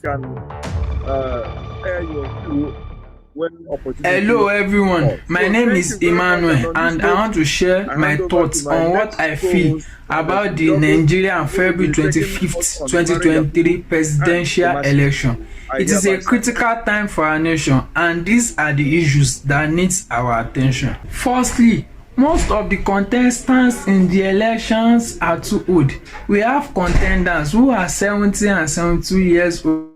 can air your view when opportunity. Hello everyone, my name is Emmanuel and I want to share my thoughts on what I feel about the Nigeria on February 25th, 2023 presidential election. It is a critical time for our nation and these are the issues that needs our attention. Firstly, most of the contestants in the elections are too old. We have contenders who are 70 and 72 years old.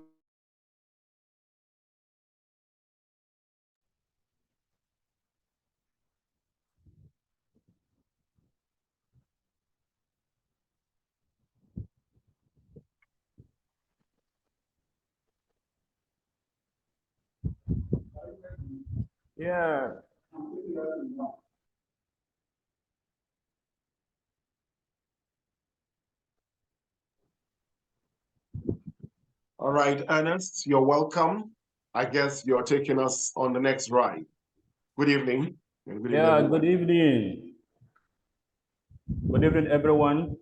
Yeah. All right, Ernest, you're welcome. I guess you're taking us on the next ride. Good evening. Good evening. Good evening, everyone.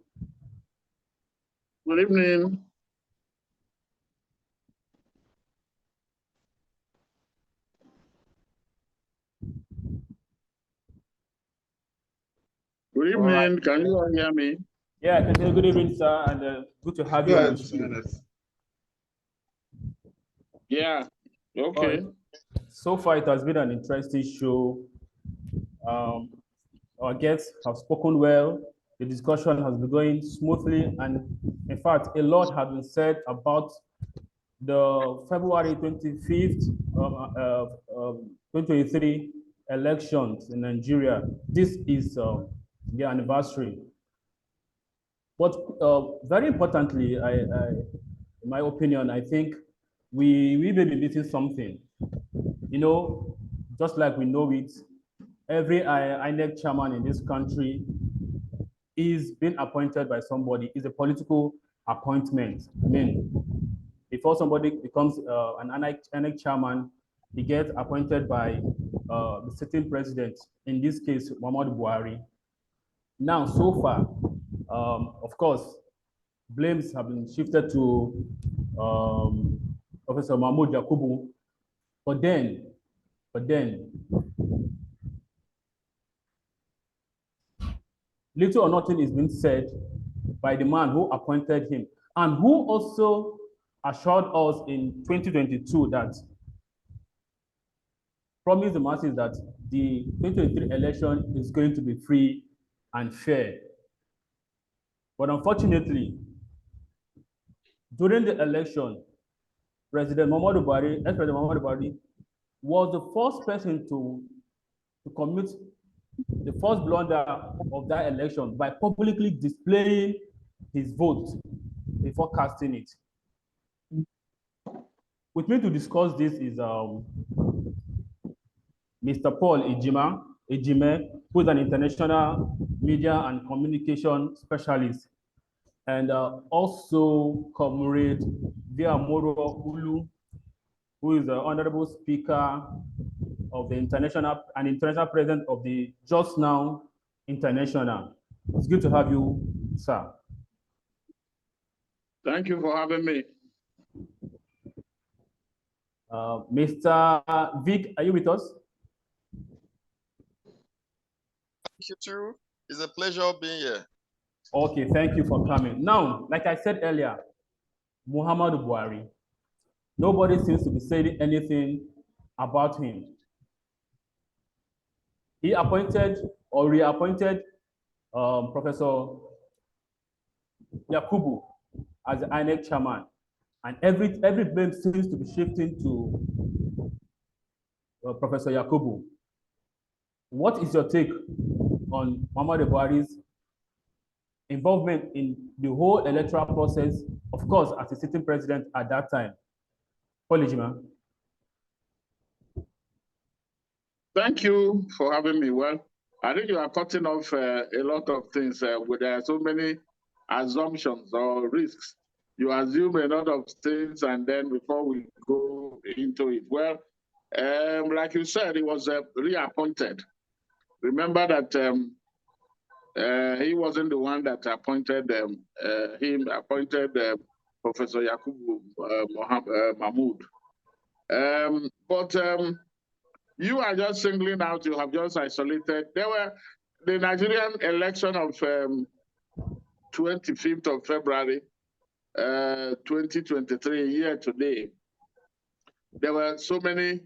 Good evening. Good evening. Right. Can you all hear me? Yeah, I can hear. Good evening, sir, and good to have you on the show. Yeah. Okay. So far, it has been an interesting show. Our guests have spoken well. The discussion has been going smoothly, and in fact, a lot has been said about the February 25th, 2023 elections in Nigeria. This is the anniversary. But very importantly, in my opinion, I think we may be missing something. You know, just like we know it, every INEC chairman in this country is being appointed by somebody. Is a political appointment. I mean, before somebody becomes an INEC chairman, he gets appointed by the sitting president, in this case, Muhammadu Buhari. Now, so far, of course, blames have been shifted to Professor Mahmoud Yakubu, but then, little or nothing is being said by the man who appointed him and who also assured us in 2022 that promised the masses that the 2023 election is going to be free and fair. But unfortunately, during the election, President Muhammadu Buhari, ex-President Muhammadu Buhari, was the first person to commit the first blunder of that election by publicly displaying his vote before casting it. With me to discuss this is Mr. Paul Ejime, who is an international media and communication specialist, and also Comrade Vik-Morrow Ulo, who is the Honorable Speaker of the international president of the Just Now International. It's good to have you, sir. Thank you for having me. Mr. Vic, are you with us? Thank you too. It's a pleasure being here. Okay, thank you for coming. Now, like I said earlier, Muhammadu Buhari, nobody seems to be saying anything about him. He appointed or reappointed Professor Yakubu as the INEC chairman, and every blame seems to be shifting to Professor Yakubu. What is your take on Muhammadu Buhari's involvement in the whole electoral process, of course, as a sitting president at that time? Paul Ejime. Thank you for having me. Well, I think you are cutting off a lot of things with so many assumptions or risks. You assume a lot of things, and then before we go into it, well, like you said, he was reappointed. Remember that he wasn't the one that appointed him, appointed Professor Yakubu Mahmoud. But you are just singling out, you have just isolated. There were the Nigerian election of 25th of February, 2023, year today. There were so many,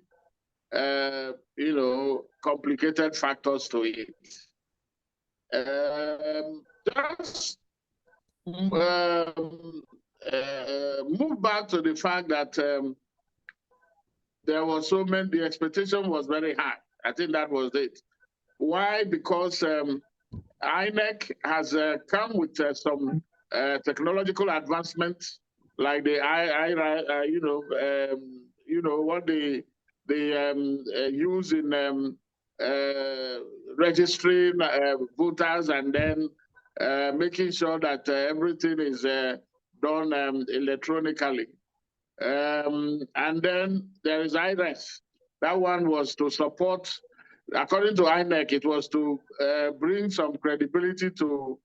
complicated factors to it. Just move back to the fact that there was so many, the expectation was very high. I think that was it. Why? Because INEC has come with some technological advancements, like the what they use in registering voters, and then making sure that everything is done electronically. And then there is IRES. That one was to support, according to INEC, it was to bring some credibility to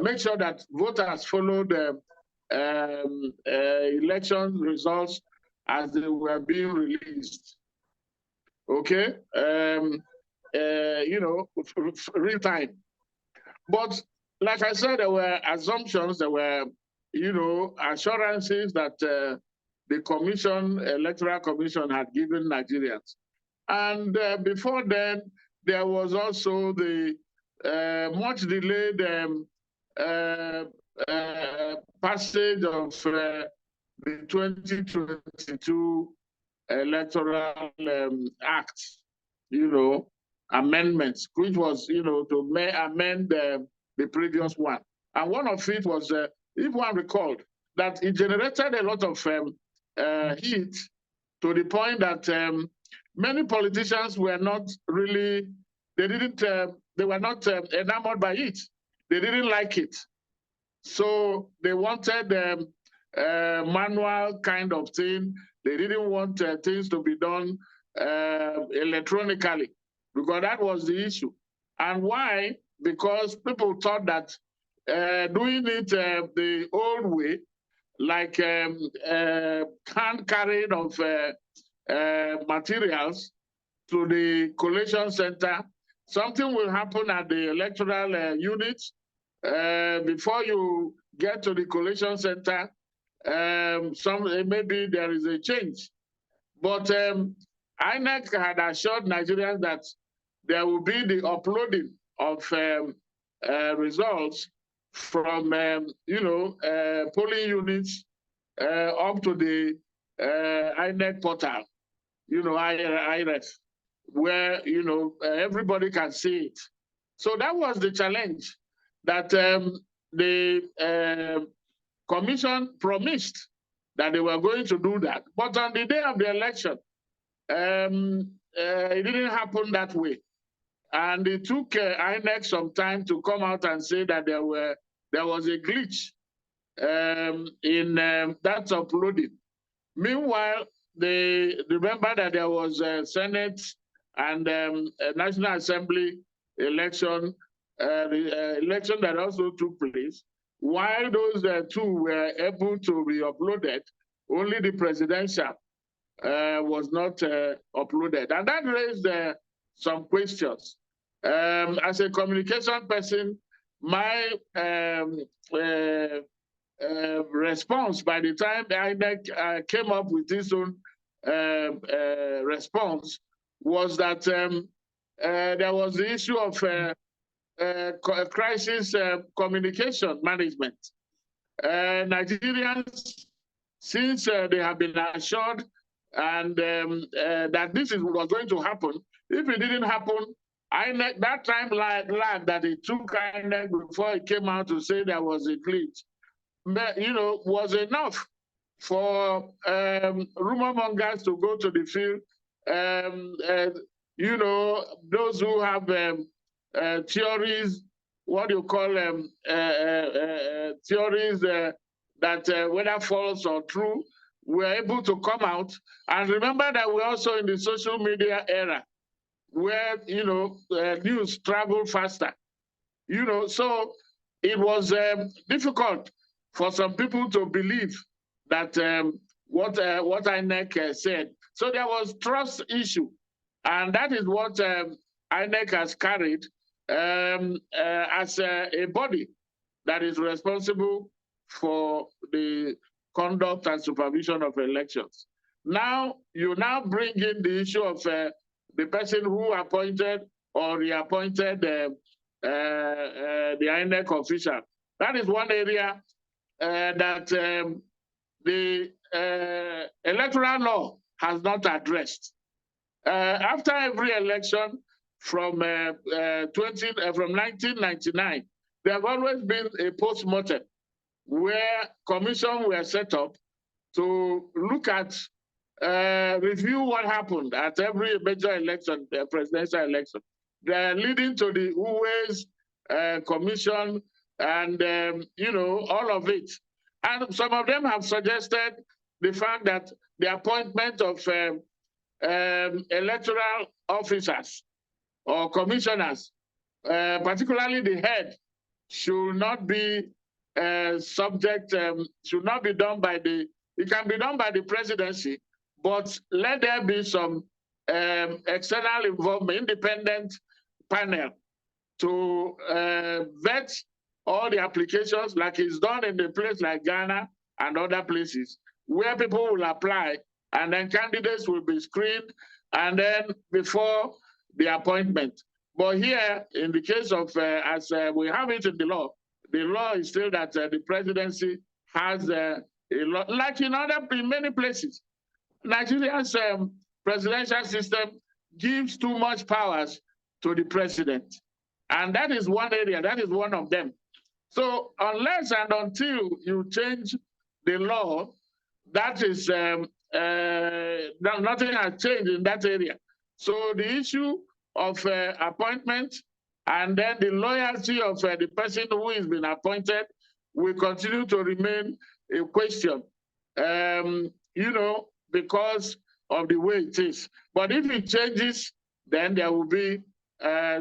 make sure that voters follow the election results as they were being released. Okay, real time. But like I said, there were assumptions, there were, assurances that the Electoral Commission had given Nigerians. And before then, there was also the much delayed passage of the 2022 Electoral Act, amendments, which was, to amend the previous one. And one of it was, if one recalled, that it generated a lot of heat, to the point that many politicians were not really, they were not enamored by it. They didn't like it. So they wanted manual kind of thing. They didn't want things to be done electronically, because that was the issue. And why? Because people thought that doing it the old way, like hand carrying of materials to the collation center, something will happen at the electoral unit. Before you get to the collation center, maybe there is a change. But INEC had assured Nigerians that there will be the uploading of results from polling units up to the INEC portal, IRS, where everybody can see it. So that was the challenge that the Commission promised, that they were going to do that. But on the day of the election, it didn't happen that way. And it took INEC some time to come out and say that there was a glitch in that uploading. Meanwhile, they remember that there was a Senate and a National Assembly election that also took place. While those two were able to be uploaded, only the presidential was not uploaded. And that raised some questions. As a communication person, my response, by the time INEC came up with this own response, was that there was the issue of crisis communication management. Nigerians, since they have been assured and that this was going to happen, if it didn't happen, INEC, that time lag that it took INEC before it came out to say there was a glitch, was enough for rumor mongers to go to the field. Those who have theories, what do you call them, theories that whether false or true, were able to come out. And remember that we're also in the social media era, where news travel faster. So it was difficult for some people to believe that what INEC said. So there was trust issue, and that is what INEC has carried as a body that is responsible for the conduct and supervision of elections. Now, you now bring in the issue of the person who appointed or reappointed the INEC official. That is one area that the electoral law has not addressed. After every election from 1999, there have always been a post-mortem where commissions were set up to look at, review what happened at every major election, the presidential election, leading to the Uwe's commission and, all of it. And some of them have suggested the fact that the appointment of electoral officers or commissioners, particularly the head, should not be should not be done by it can be done by the presidency, but let there be some external involvement, independent panel to vet all the applications like it's done in a place like Ghana and other places where people will apply and then candidates will be screened and then before the appointment. But here, in the case of, as we have it in the law is still that the presidency has a lot, like in many places. Nigeria's presidential system gives too much powers to the president. And that is one area, that is one of them. So unless and until you change the law, that is, nothing has changed in that area. So the issue of appointment and then the loyalty of the person who has been appointed will continue to remain a question, because of the way it is. But if it changes, then there will be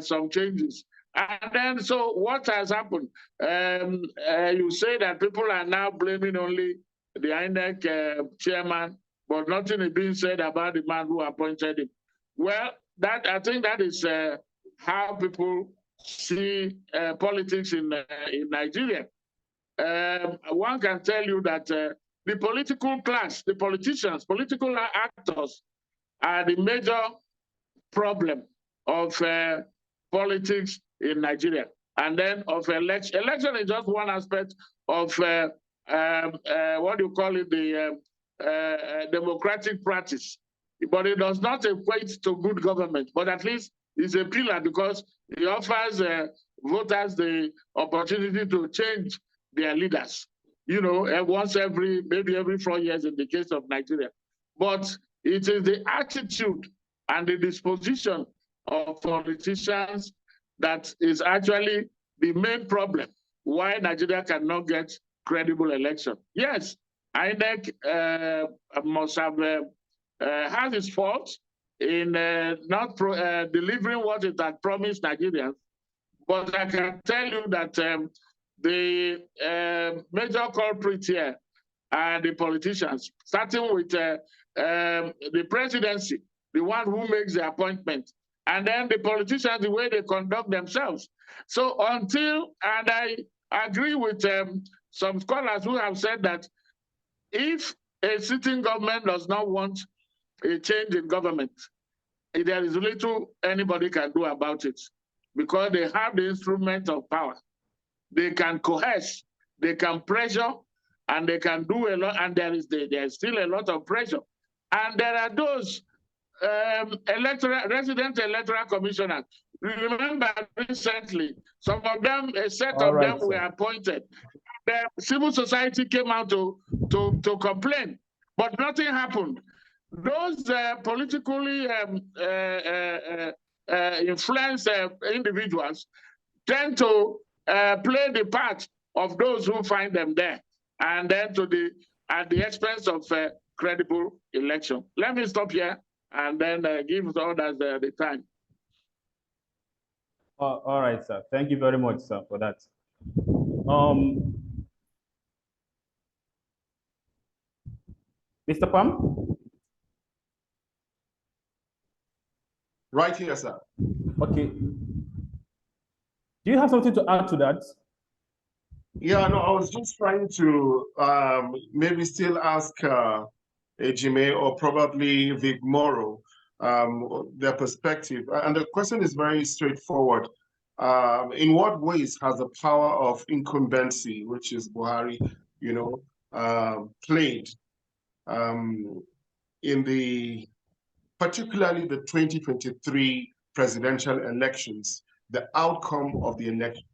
some changes. And then, so what has happened? You say that people are now blaming only the INEC chairman, but nothing is being said about the man who appointed him. Well, I think that is how people see politics in Nigeria. One can tell you that the political class, the politicians, political actors are the major problem of politics in Nigeria. And then of election. Election is just one aspect of what do you call it, the democratic practice. But it does not equate to good government, but at least it's a pillar because it offers voters the opportunity to change their leaders, once maybe every 4 years in the case of Nigeria. But it is the attitude and the disposition of politicians that is actually the main problem why Nigeria cannot get credible election. Yes, INEC must have has its fault in not delivering what it had promised Nigerians. But I can tell you that the major culprits here are the politicians, starting with the presidency, the one who makes the appointment, and then the politicians, the way they conduct themselves. So and I agree with some scholars who have said that if a sitting government does not want a change in government, there is little anybody can do about it because they have the instrument of power. They can coerce, they can pressure, and they can do a lot, and there is still a lot of pressure. And there are those resident electoral commissioners. Remember recently, some of them, a set of them were appointed. The civil society came out to complain, but nothing happened. Those politically influenced individuals tend to play the part of those who find them there, and then at the expense of credible election. Let me stop here and then give others the time. All right, sir. Thank you very much, sir, for that. Mr. Pam? Right here, sir. Okay. Do you have something to add to that? Yeah, no, I was just trying to maybe still ask Ejime or probably Vik-Morrow their perspective. And the question is very straightforward. In what ways has the power of incumbency, which is Buhari, played in particularly the 2023 presidential elections, the outcome of the election?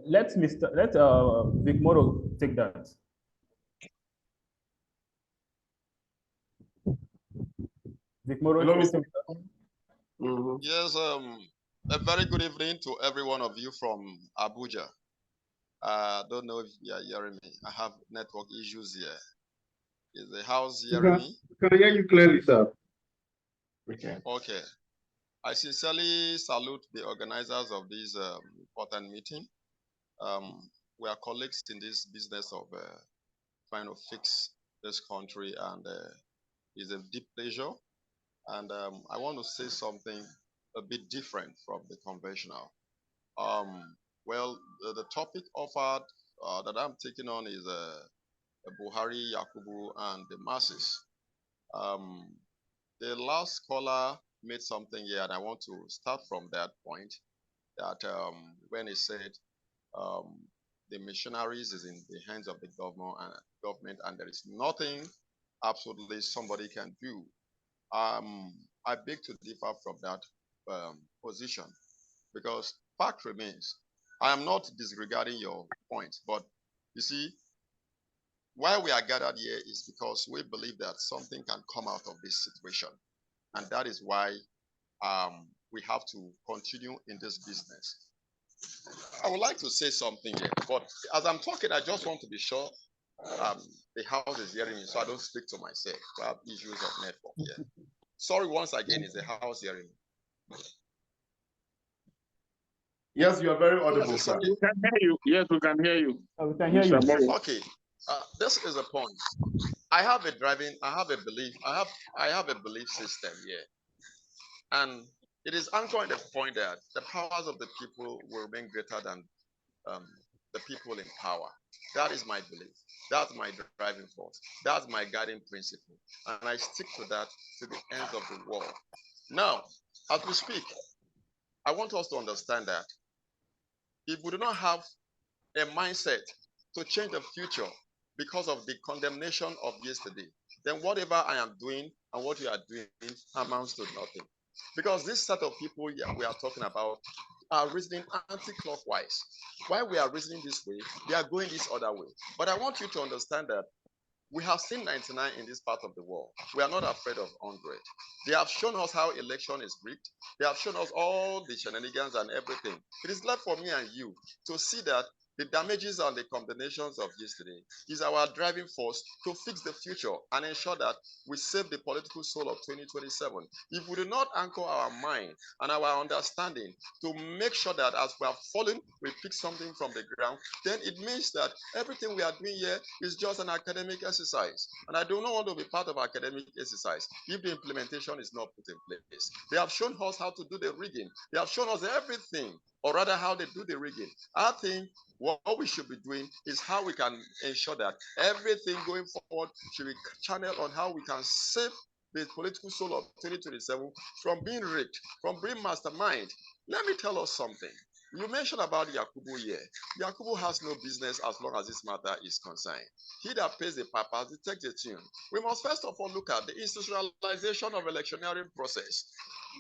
Let Vik-Morrow take that. Vik-Morrow, Hello, Mr. Yes, a very good evening to every one of you from Abuja. I don't know if you are hearing me. I have network issues here. Is the house hearing me? Can I hear you clearly, sir? Okay. I sincerely salute the organizers of this important meeting. We are colleagues in this business of trying to fix this country, and it's a deep pleasure. And I want to say something a bit different from the conventional. Well, the topic offered that I'm taking on is Buhari, Yakubu, and the masses. The last caller made something here, and I want to start from that point, that when he said the missionaries is in the hands of the government, and there is nothing absolutely somebody can do. I beg to differ from that position, because fact remains, I am not disregarding your point, but you see, why we are gathered here is because we believe that something can come out of this situation, and that is why we have to continue in this business. I would like to say something here, but as I'm talking, I just want to be sure the house is hearing me, so I don't speak to myself. I have issues of network here. Sorry once again, is the house hearing me? Yes, you are very audible, sir. We can hear you. Yes, we can hear you. We can hear you. Okay, this is a point. I have a belief system here, and it is anchored in the point that the powers of the people will remain greater than the people in power. That is my belief. That's my driving force. That's my guiding principle, and I stick to that to the end of the world. Now, as we speak, I want us to understand that if we do not have a mindset to change the future because of the condemnation of yesterday, then whatever I am doing and what you are doing amounts to nothing. Because this set of people we are talking about are reasoning anti-clockwise. While we are reasoning this way, they are going this other way. But I want you to understand that we have seen 99 in this part of the world. We are not afraid of 100. They have shown us how election is rigged. They have shown us all the shenanigans and everything. It is left for me and you to see that the damages and the condemnations of yesterday is our driving force to fix the future and ensure that we save the political soul of 2027. If we do not anchor our mind and our understanding to make sure that as we have fallen, we pick something from the ground, then it means that everything we are doing here is just an academic exercise. And I do not want to be part of academic exercise if the implementation is not put in place. They have shown us how to do the rigging. They have shown us everything, or rather how they do the rigging. I think what we should be doing is how we can ensure that everything going forward should be channeled on how we can save the political soul of 2027 from being rigged, from being mastermind. Let me tell us something. You mentioned about Yakubu here. Yakubu has no business as long as this matter is concerned. He that pays the piper, he takes the tune. We must first of all look at the institutionalization of electioneering process.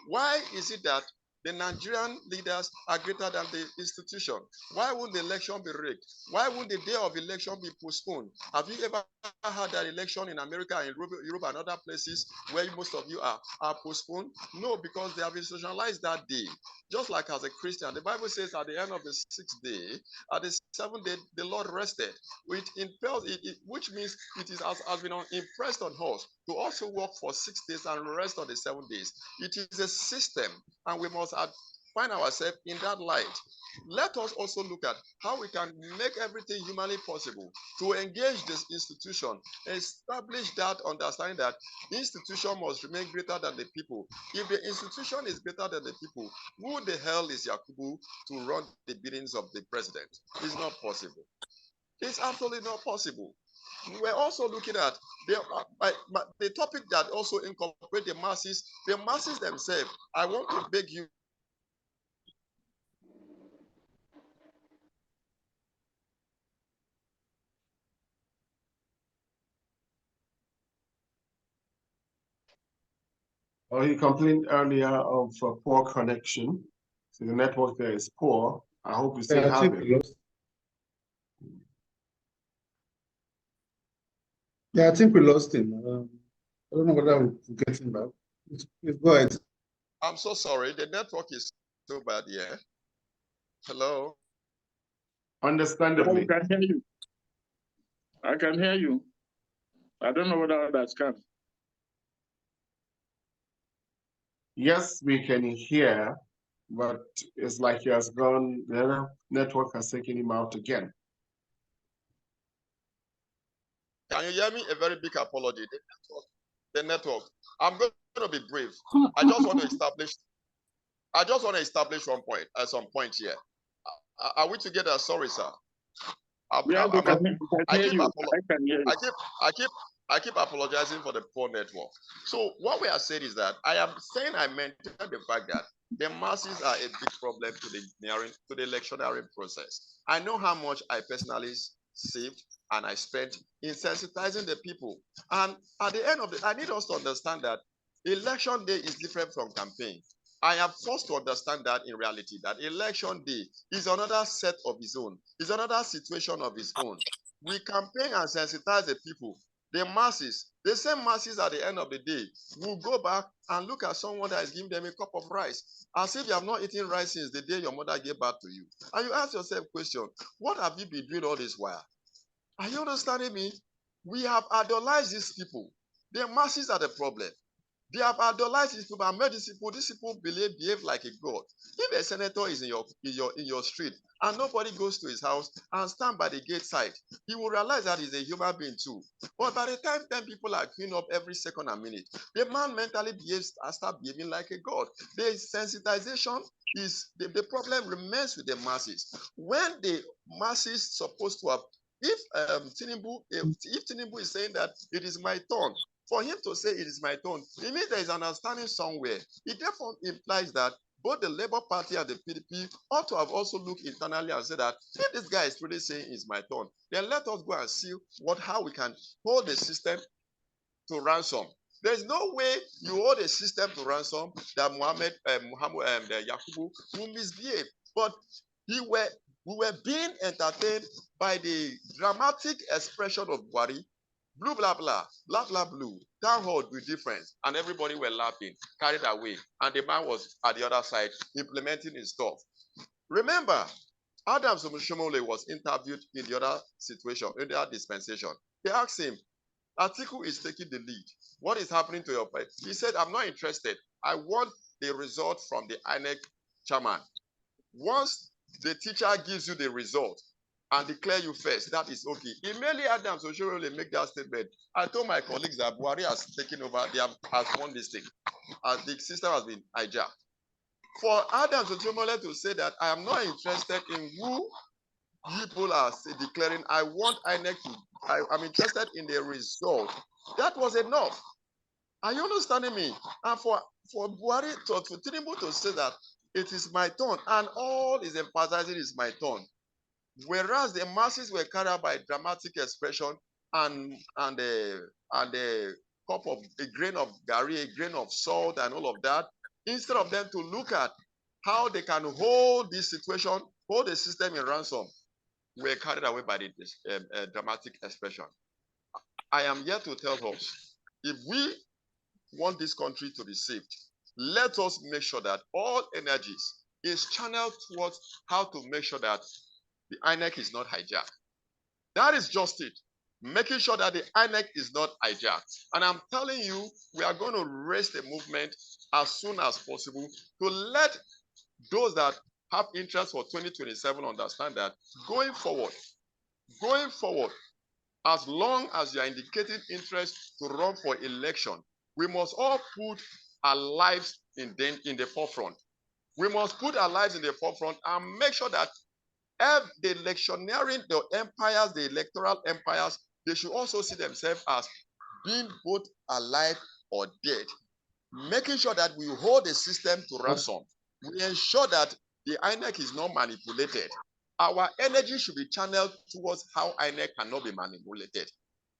Why is it that the Nigerian leaders are greater than the institution? Why won't the election be rigged? Why won't the day of election be postponed? Have you ever had that election in America and Europe and other places where most of you are postponed? No, because they have institutionalized that day. Just like as a Christian, the Bible says at the end of the 6th day, at the 7th day, the Lord rested, which means it has been impressed on us to also work for 6 days and rest on the 7 days. It is a system, and we must find ourselves in that light. Let us also look at how we can make everything humanly possible to engage this institution, establish that understanding that the institution must remain greater than the people. If the institution is greater than the people, who the hell is Yakubu to run the biddings of the president? It's not possible. It's absolutely not possible. We're also looking at the topic that also incorporates the masses themselves. I want to beg you. Well, he complained earlier of poor connection. So the network there is poor. I hope you still have it. Yeah, I think we lost him. I don't know whether we'll get him back. Please go ahead. I'm so sorry. The network is so bad here. Hello? Understandably. I can hear you. I can hear you. I don't know whether others can. Yes, we can hear, but it's like he has gone, the network has taken him out again. Can you hear me? A very big apology. The network. I'm going to be brief. I just want to establish one point at some point here. Are we together? Sorry, sir. I keep apologizing for the poor network. So what we are saying is that I maintain the fact that the masses are a big problem to the electioneering process. I know how much I personally saved and I spent in sensitizing the people. And at the end of I need us to understand that election day is different from campaign. I am forced to understand that in reality, that election day is another set of its own, is another situation of its own. We campaign and sensitize the people. The masses, the same masses at the end of the day, will go back and look at someone that is giving them a cup of rice, as if you have not eaten rice since the day your mother gave birth to you. And you ask yourself a question, what have you been doing all this while? Are you understanding me? We have idolized these people. The masses are the problem. They have idolized these people and made these people behave like a god. If a senator is in your street and nobody goes to his house and stand by the gate side, he will realize that he's a human being too. But by the time 10 people are cleaning up every second and minute, the man mentally start behaving like a god. The sensitization is the problem remains with the masses. When the masses supposed to have, if Tinubu is saying that it is my turn, for him to say it is my turn, it means there is an understanding somewhere. It therefore implies that both the Labour Party and the PDP ought to have also looked internally and said that if this guy is really saying it's my turn, then let us go and see how we can hold the system to ransom. There's no way you hold a system to ransom that Yakubu will misbehave. But we were being entertained by the dramatic expression of Buhari. Blue, blah, blah, blah, blah, blue. Town hall with difference. And everybody were laughing, carried away. And the man was at the other side implementing his stuff. Remember, Adams Omoshomole was interviewed in the other situation, in the other dispensation. They asked him, Atiku is taking the lead. What is happening to your party? He said, I'm not interested. I want the result from the INEC chairman. Once the teacher gives you the result, and declare you first, that is okay. Immediately Adams Oshorole make that statement. I told my colleagues that Buhari has taken over, has won this thing, as the system has been hijacked. For Adams Oshorole to say that I am not interested in who people are declaring, I want INEC to, I'm interested in the result. That was enough. Are you understanding me? And for Buhari, for Tinubu to say that it is my turn, and all is emphasizing is my turn. Whereas the masses were carried by dramatic expression and a cup of a grain of gari, a grain of salt, and all of that, instead of them to look at how they can hold this situation, hold the system in ransom, were carried away by the dramatic expression. I am here to tell us, if we want this country to be saved, let us make sure that all energies is channeled towards how to make sure that the INEC is not hijacked. That is just it. Making sure that the INEC is not hijacked. And I'm telling you, we are going to raise the movement as soon as possible to let those that have interest for 2027 understand that going forward, as long as you are indicating interest to run for election, we must all put our lives in the forefront. We must put our lives in the forefront and make sure that the electioneering, the empires, the electoral empires, they should also see themselves as being both alive or dead. Making sure that we hold the system to ransom. We ensure that the INEC is not manipulated. Our energy should be channeled towards how INEC cannot be manipulated.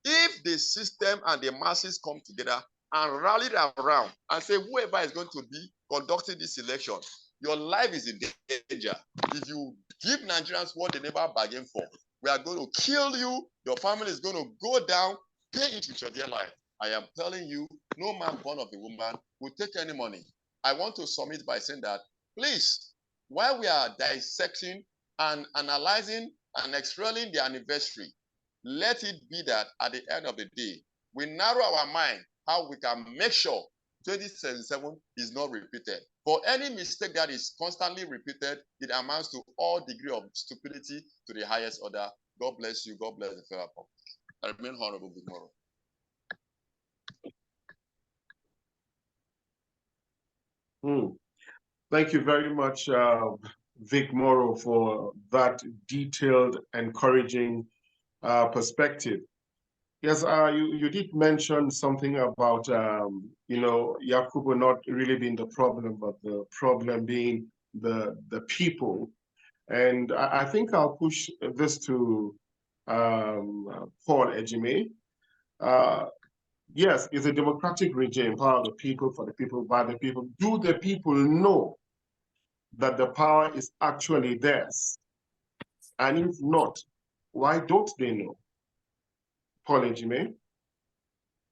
If the system and the masses come together and rally around and say whoever is going to be conducting this election, your life is in danger. If you give Nigerians what they never bargained for, we are going to kill you, your family is going to go down, pay it with your dear life. I am telling you, no man born of a woman will take any money. I want to submit by saying that, please, while we are dissecting and analyzing and extrolling the anniversary, let it be that at the end of the day, we narrow our mind how we can make sure 2077 is not repeated. For any mistake that is constantly repeated, it amounts to all degree of stupidity to the highest order. God bless you. God bless the federal public. I remain Honorable Vik-Morrow. Thank you very much, Vik-Morrow, for that detailed, encouraging perspective. Yes, you did mention something about, Yakubu not really being the problem, but the problem being the people. And I think I'll push this to Paul Ejime. Yes, it's a democratic regime, power of the people, for the people, by the people. Do the people know that the power is actually theirs? And if not, why don't they know? Paul Ejime?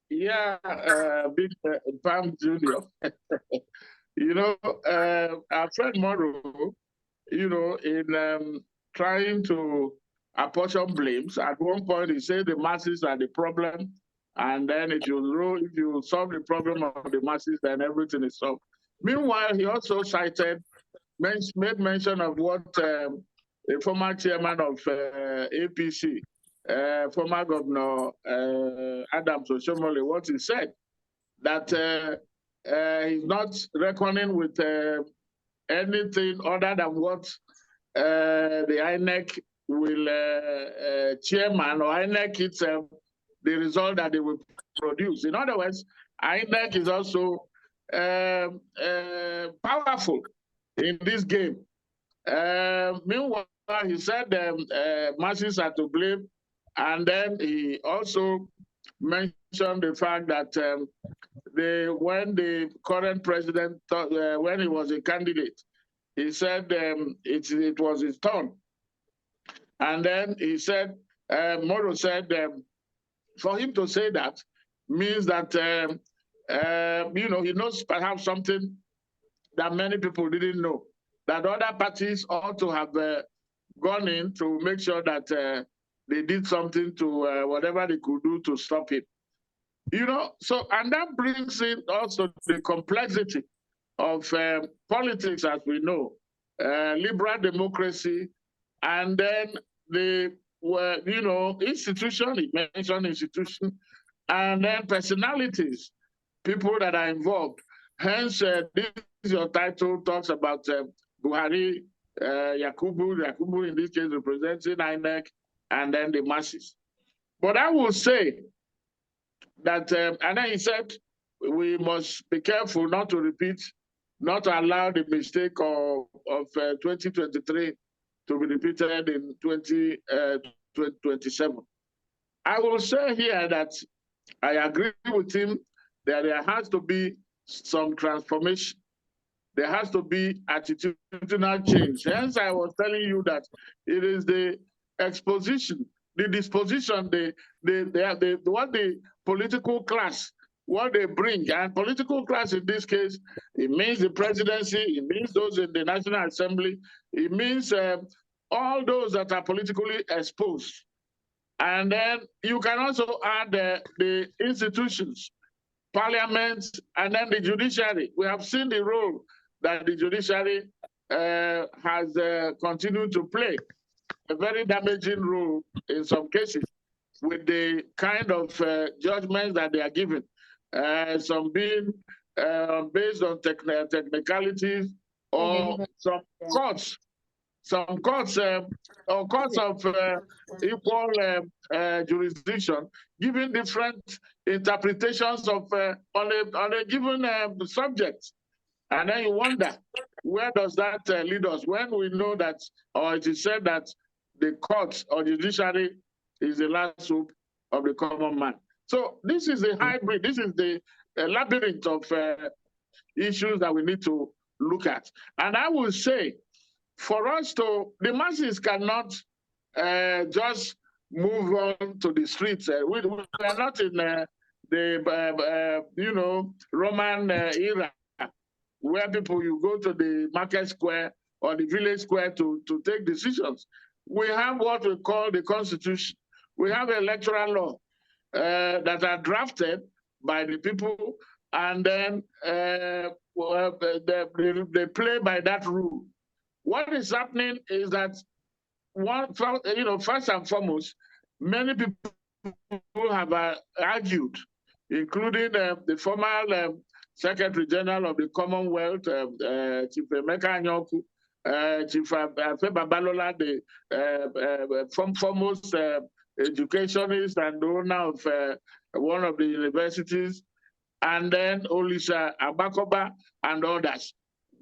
Yeah, big Pam Junior. Our friend Morrow, in trying to apportion blames, at one point he said the masses are the problem, and then if you solve the problem of the masses, then everything is solved. Meanwhile, he also made mention of what the former chairman of APC, former Governor Adams Oshomole, what he said, that he's not reckoning with anything other than what the INEC will chairman or INEC itself, the result that they will produce. In other words, INEC is also powerful in this game. Meanwhile, he said masses are to blame, and then he also mentioned the fact that when the current president, when he was a candidate, he said it was his turn. And then he said, Morrow said, for him to say that means that, he knows perhaps something that many people didn't know, that other parties ought to have gone in to make sure that they did something to whatever they could do to stop it. So, and that brings in also the complexity of politics, as we know, liberal democracy, and then the, institution, he mentioned institution, and then personalities, people that are involved. Hence, this is your title, talks about Buhari, Yakubu in this case representing INEC, and then the masses. But I will say that, and then he said, we must be careful not to repeat, not to allow the mistake of 2023 to be repeated in 2027. I will say here that I agree with him that there has to be some transformation. There has to be attitudinal change. Hence, I was telling you that it is the exposition, the disposition, what the political class, what they bring. And political class in this case, it means the presidency, it means those in the National Assembly, it means all those that are politically exposed. And then you can also add the institutions, parliament, and then the judiciary. We have seen the role that the judiciary has continued to play a very damaging role in some cases with the kind of judgments that they are given. Some being based on technicalities, or some courts or courts of equal jurisdiction, giving different interpretations of on a given subject. And then you wonder, where does that lead us when we know that, or it is said that the court or judiciary is the last hope of the common man. So this is a hybrid, this is the labyrinth of issues that we need to look at. And I will say, for us to, the masses cannot just move on to the streets. We are not in the, you know, Roman era, where people, you go to the market square or the village square to take decisions. We have what we call the Constitution. We have electoral law that are drafted by the people, and then they play by that rule. What is happening is that, first and foremost, many people have argued, including the former Secretary General of the Commonwealth, Chief Emeka Njoku, Chief Babalola, the foremost educationist and owner of one of the universities, and then Olisa Abakoba and others.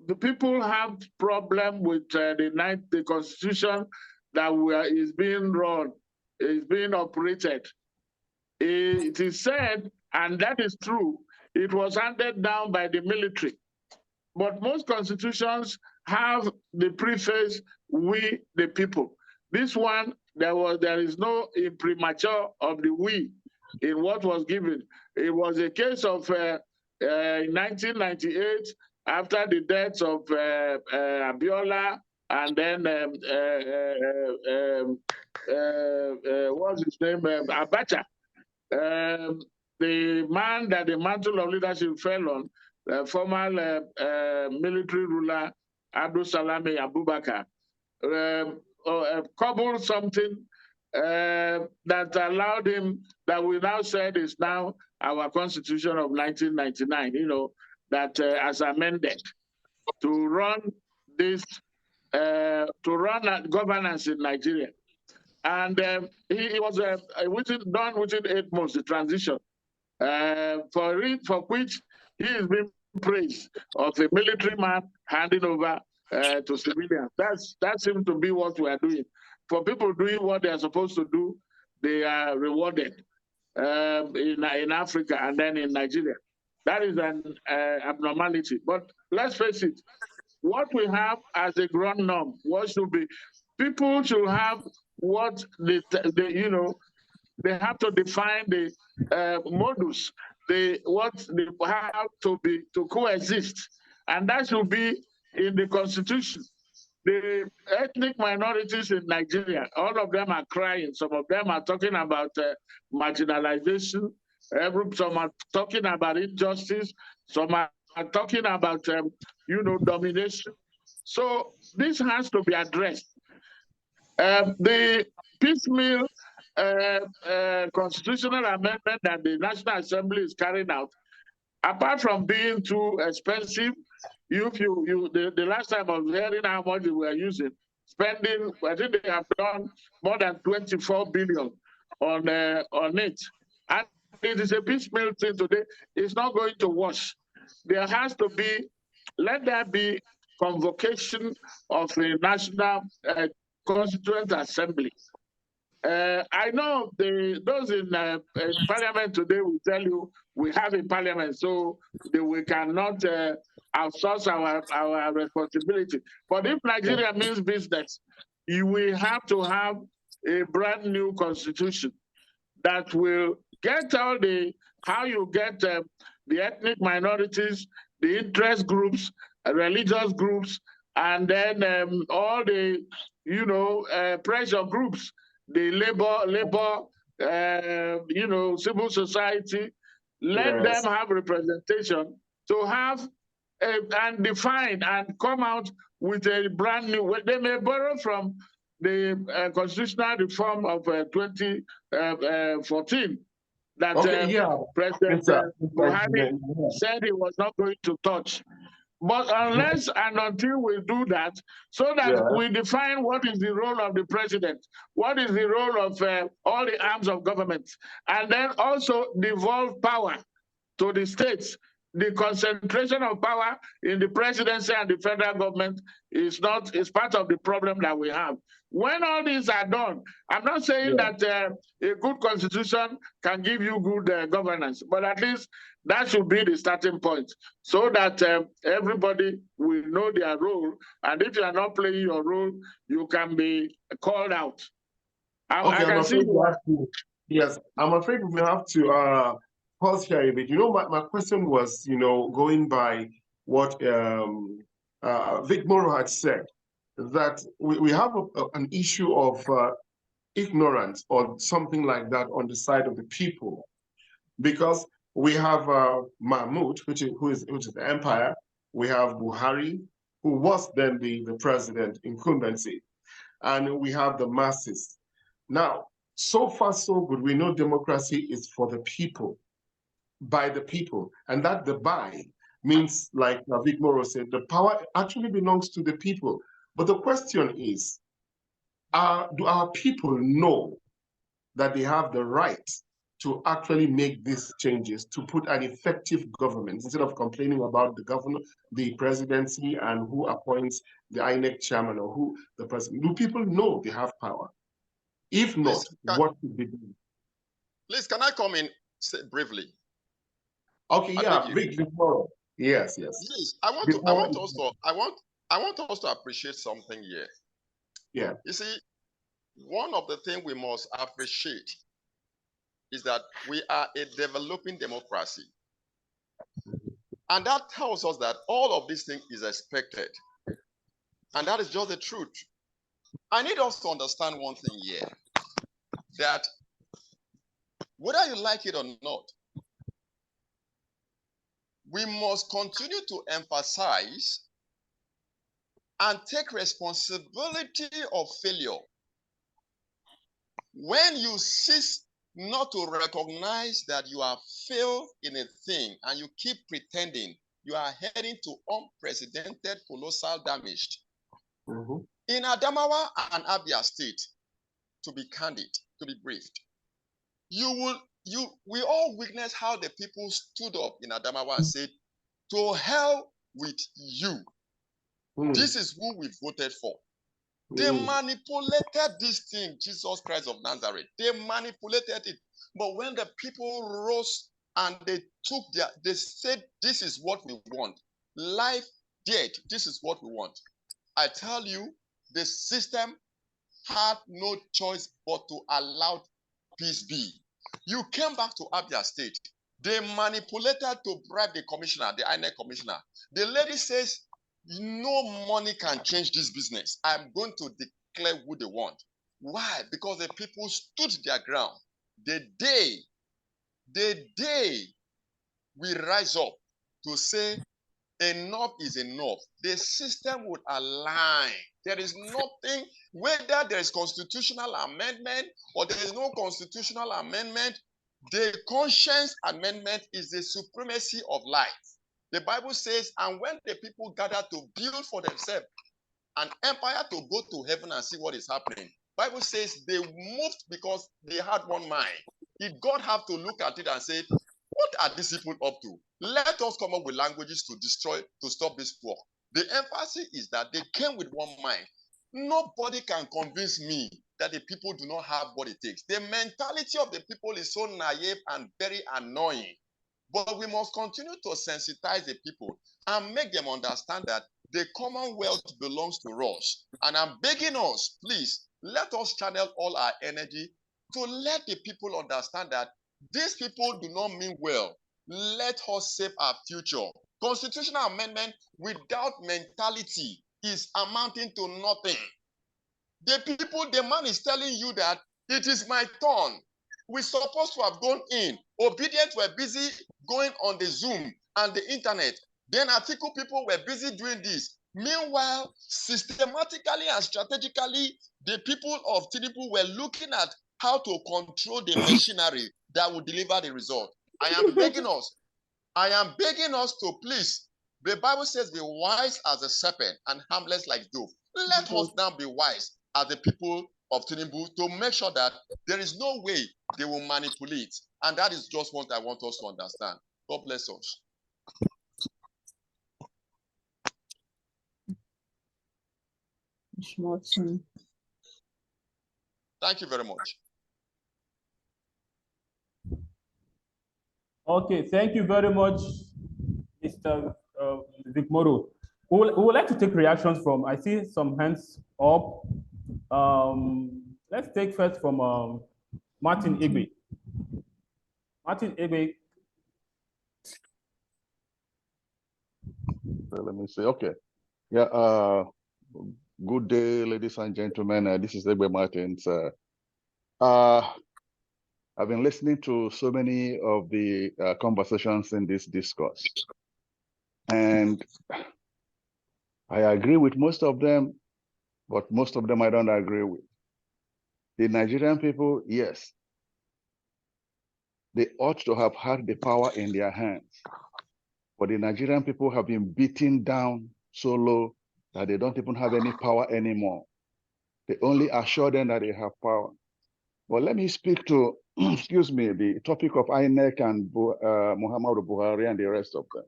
The people have problem with the Constitution that is being run, is being operated. It is said, and that is true, it was handed down by the military. But most constitutions have the preface, "we the people." This one, there is no imprimatur of the "we" in what was given. It was a case of in 1998, after the deaths of Abiola, and then what's his name, Abacha. The man that the mantle of leadership fell on, former military ruler Abdul Salami Abubakar, cobbled something that allowed him, that we now said is now our Constitution of 1999, you know, that as amended, to run this, to run governance in Nigeria. And he was done within 8 months, the transition, for which he is being praised, of a military man handing over to civilians. That seems to be what we are doing. For people doing what they are supposed to do, they are rewarded in Africa and then in Nigeria. That is an abnormality. But let's face it, what we have as a ground norm, what should be, people should have what they have to define the modus, what they have to coexist, and that should be in the Constitution. The ethnic minorities in Nigeria, all of them are crying. Some of them are talking about marginalization. Some are talking about injustice. Some are talking about, domination. So this has to be addressed. The piecemeal constitutional amendment that the National Assembly is carrying out, apart from being too expensive, the last time I was hearing how much we were using, spending, I think they have done more than 24 billion on it. And it is a piecemeal thing today. It's not going to wash. There has to be, let there be convocation of a National Constituent Assembly. I know those in Parliament today will tell you we have a Parliament, so we cannot outsource our responsibility. But if Nigeria means business, we have to have a brand new constitution that will get all how you get the ethnic minorities, the interest groups, religious groups, and then all the pressure groups, the labor, civil society. Let them have representation to have and define and come out with a brand new, they may borrow from the constitutional reform of 2014 that President Buhari said he was not going to touch. But unless and until we do that, so that we define what is the role of the president, what is the role of all the arms of government, and then also devolve power to the states. The concentration of power in the presidency and the federal government is part of the problem that we have. When all these are done, I'm not saying that a good constitution can give you good governance, but at least that should be the starting point, so that everybody will know their role. And if you are not playing your role, you can be called out. I'm afraid we have to pause here a bit. You know, my question was, going by what Vik-Morrow had said, that we have an issue of ignorance or something like that on the side of the people, because we have Mahmoud, which is the empire. We have Buhari, who was then the president incumbency, and we have the masses. Now, so far so good. We know democracy is for the people, by the people, and that the by means, like Vik-Morrow said, the power actually belongs to the people. But the question is, do our people know that they have the right to actually make these changes, to put an effective government, instead of complaining about the governor, the presidency, and who appoints the INEC chairman or who the president? Do people know they have power? If not, what should be done? Please, can I come in briefly? Okay, Vik-Morrow. Yes. Please, I want us to appreciate something here. Yeah. You see, one of the things we must appreciate is that we are a developing democracy. And that tells us that all of these things is expected. And that is just the truth. I need us to understand one thing here, that whether you like it or not, we must continue to emphasize and take responsibility of failure. When you cease not to recognize that you have failed in a thing and you keep pretending, you are heading to unprecedented colossal damage. In Adamawa and Abia State, to be candid, to be briefed, we all witnessed how the people stood up in Adamawa and said, to hell with you. This is who we voted for. They manipulated this thing, Jesus Christ of Nazareth. They manipulated it. But when the people rose and they said, this is what we want. Life, dead, this is what we want. I tell you, the system had no choice but to allow peace be. You came back to Abia State. They manipulated to bribe the commissioner, the INEC commissioner. The lady says, no money can change this business. I'm going to declare who they want. Why? Because the people stood their ground. The day we rise up to say enough is enough, the system would align. There is nothing, whether there is constitutional amendment or there is no constitutional amendment, the conscience amendment is the supremacy of life. The Bible says, and when the people gather to build for themselves an empire to go to heaven and see what is happening, Bible says they moved because they had one mind. Did God have to look at it and say, what are these people up to? Let us come up with languages to stop this war. The emphasis is that they came with one mind. Nobody can convince me that the people do not have what it takes. The mentality of the people is so naive and very annoying. But we must continue to sensitize the people and make them understand that the Commonwealth belongs to us. And I'm begging us, please, let us channel all our energy to let the people understand that these people do not mean well. Let us save our future. Constitutional amendment without mentality is amounting to nothing. The man is telling you that it is my turn. We're supposed to have gone in. Obedient were busy going on the Zoom and the internet. Then Atiku people were busy doing this. Meanwhile, systematically and strategically, the people of Tinubu were looking at how to control the machinery that will deliver the result. I am begging us to please. The Bible says, be wise as a serpent and harmless like dove. Let us now be wise as the people of Tinubu to make sure that there is no way they will manipulate. And that is just what I want us to understand. God bless us. Thank you very much. Okay, thank you very much, Mr. Vik-Morrow. We would like to take reactions from, I see some hands up. Let's take first from Martin Igbe. Martin Igbe. Let me see. Okay. Yeah. Good day, ladies and gentlemen. This is Igbe Martins. I've been listening to so many of the conversations in this discourse, and I agree with most of them, but most of them I don't agree with. The Nigerian people, yes, they ought to have had the power in their hands, but the Nigerian people have been beaten down so low that they don't even have any power anymore. They only assure them that they have power. Well, let me speak to, excuse me, the topic of INEC and Muhammadu Buhari and the rest of them.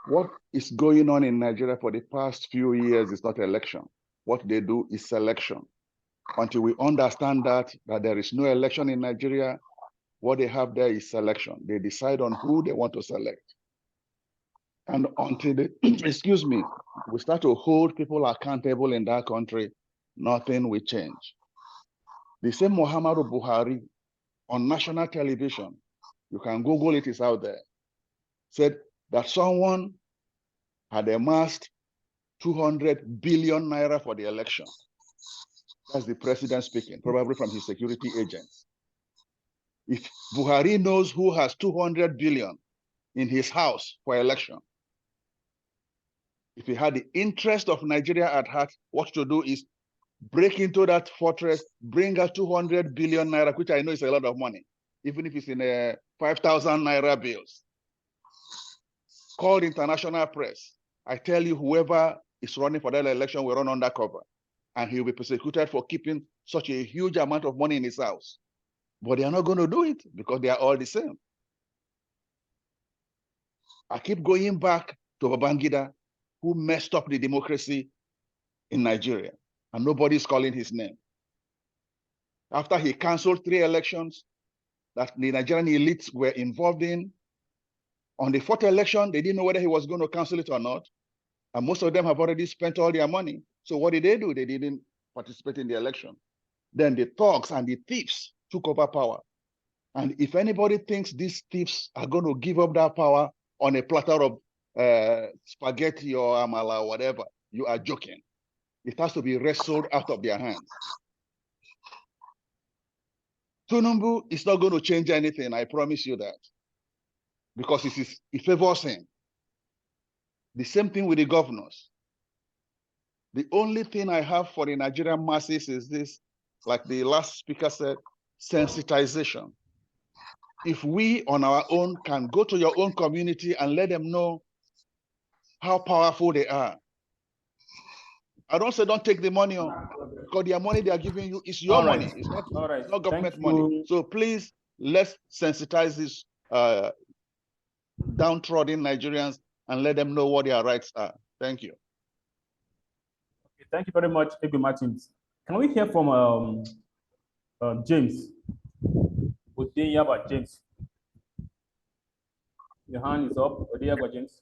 What is going on in Nigeria for the past few years is not election. What they do is selection. Until we understand that there is no election in Nigeria, what they have there is selection. They decide on who they want to select. And until they, excuse me, we start to hold people accountable in that country, nothing will change. The same Muhammadu Buhari on national television, you can Google it, it's out there, said that someone had amassed 200 billion naira for the election. That's the president speaking, probably from his security agents. If Buhari knows who has 200 billion in his house for election, if he had the interest of Nigeria at heart, what to do is break into that fortress, bring out 200 billion naira, which I know is a lot of money, even if it's in 5,000 naira bills. Call the international press. I tell you, whoever is running for that election will run undercover, and he will be persecuted for keeping such a huge amount of money in his house. But they are not going to do it because they are all the same. I keep going back to Babangida, who messed up the democracy in Nigeria, and nobody's calling his name. After he canceled 3 elections that the Nigerian elites were involved in, on the 4th election, they didn't know whether he was going to cancel it or not. And most of them have already spent all their money. So what did they do? They didn't participate in the election. Then the thugs and the thieves took over power. And if anybody thinks these thieves are going to give up that power on a platter of spaghetti or amala or whatever, you are joking. It has to be wrestled out of their hands. Tinubu is not going to change anything, I promise you that. Because it favors him. The same thing with the governors. The only thing I have for the Nigerian masses is this, like the last speaker said, sensitization. If we on our own can go to your own community and let them know how powerful they are. I don't say don't take the money on, because their money they are giving you is your money. It's not, it's not government money. So please, let's sensitize these downtrodden Nigerians and let them know what their rights are. Thank you. Okay, thank you very much, Igbe Martins. Can we hear from James? James. Your hand is up. James.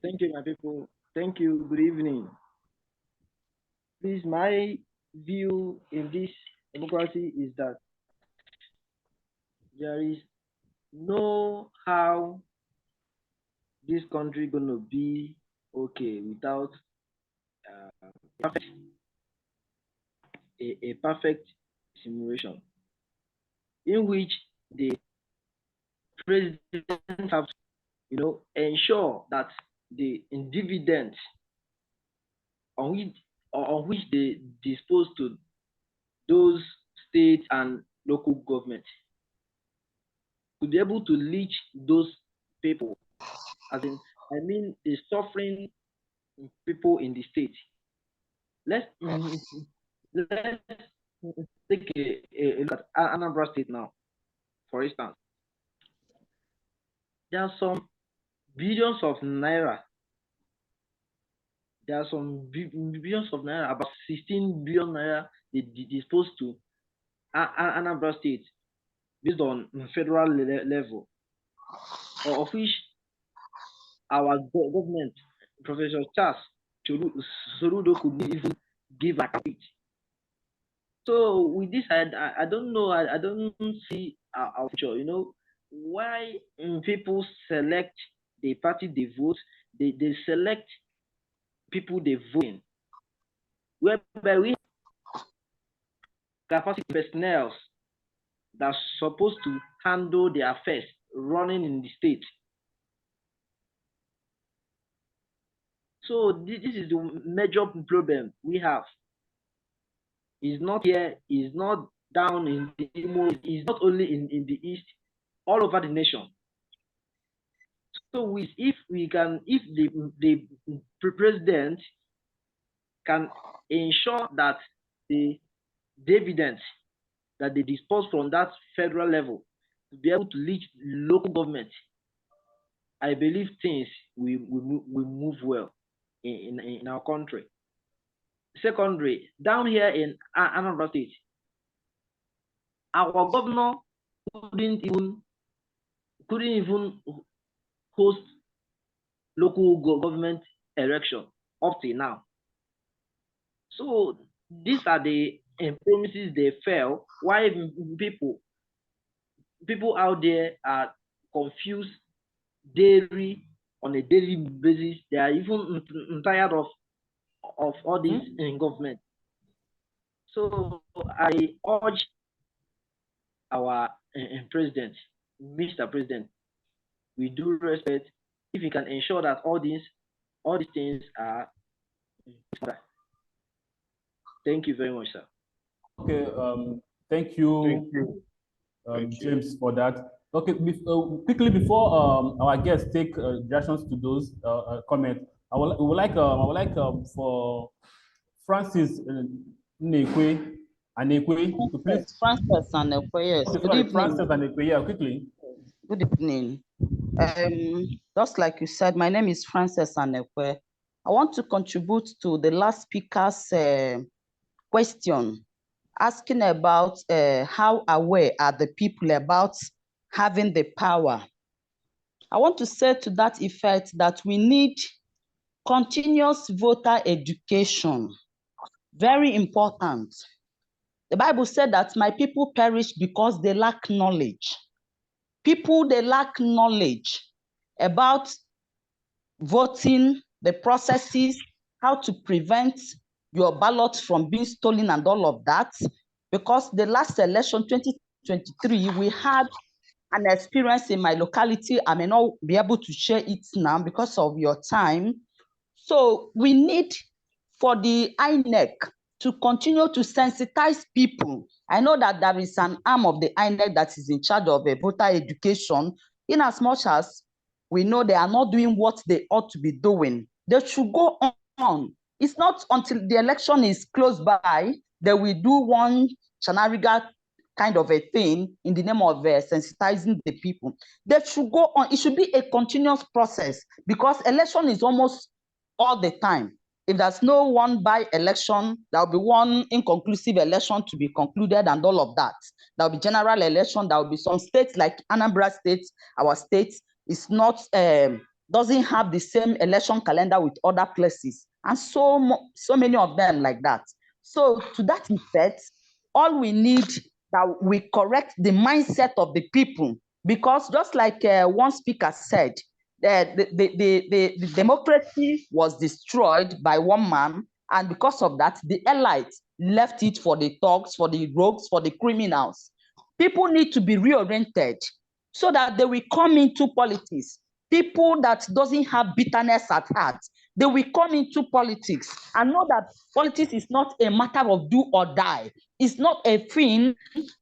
Thank you, my people. Thank you. Good evening. Please, my view in this democracy is that there is no how this country gonna be okay without a perfect simulation in which the presidents have to, ensure that the dividends on which they dispose to those state and local government to be able to reach those people, I mean the suffering people in the state. Let's take a look at Anambra State now, for instance. There are some billions of naira. There are some billions of naira, about 16 billion naira they disposed to Anambra State based on federal level, of which our government, Professor Charles Soludo, could even give a bit. So with this, I don't know, I don't see our future. Why people select the party they vote, they select people they vote in, whereby we have capacity personnel that's supposed to handle the affairs running in the state. So this is the major problem we have. It's not here, it's not down in the Imo, it's not only in the east, all over the nation. So if the president can ensure that the dividends that they dispose from that federal level to be able to reach local government, I believe things will move well in our country. Secondly, down here in Anambra State, our governor couldn't even host local government election up till now. So these are the promises they fail. Why people out there are confused on a daily basis. They are even tired of all this in government. So I urge our president, Mr. President, with due respect, if he can ensure that all these things are. Thank you very much, sir. Okay, thank you, James, for that. Okay, quickly before our guests take reactions to those comments, I would like for Francis Anekwe to please. Francis Anekwe, yes. Okay, Good evening. Francis Anekwe, yeah, quickly. Good evening. Just like you said, my name is Francis Anekwe. I want to contribute to the last speaker's question, asking about how aware are the people about having the power. I want to say to that effect that we need continuous voter education. Very important. The Bible said that my people perish because they lack knowledge. People, they lack knowledge about voting, the processes, how to prevent your ballot from being stolen and all of that. Because the last election, 2023, we had an experience in my locality. I may not be able to share it now because of your time. So we need for the INEC to continue to sensitize people. I know that there is an arm of the INEC that is in charge of voter education, in as much as we know they are not doing what they ought to be doing. They should go on. It's not until the election is close by that we do one shenanigan kind of a thing in the name of sensitizing the people. They should go on. It should be a continuous process because election is almost all the time. If there's no one by-election, there will be one inconclusive election to be concluded and all of that. There will be general election. There will be some states like Anambra State, our state, is not, doesn't have the same election calendar with other places. And so many of them like that. So to that effect, all we need that we correct the mindset of the people, because just like one speaker said, the democracy was destroyed by one man, and because of that, the elites left it for the thugs, for the rogues, for the criminals. People need to be reoriented so that they will come into politics. People that doesn't have bitterness at heart, they will come into politics and know that politics is not a matter of do or die. It's not a thing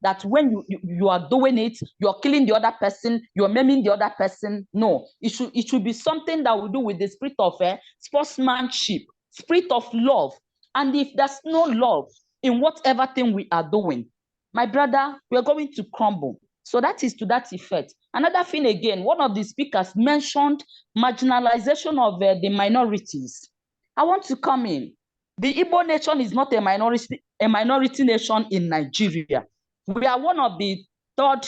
that when you are doing it, you're killing the other person, you're maiming the other person. No, it should be something that we do with the spirit of sportsmanship, spirit of love. And if there's no love in whatever thing we are doing, my brother, we're going to crumble. So that is to that effect. Another thing again, one of the speakers mentioned marginalization of the minorities. I want to come in. The Igbo nation is not a minority nation in Nigeria. We are one of the third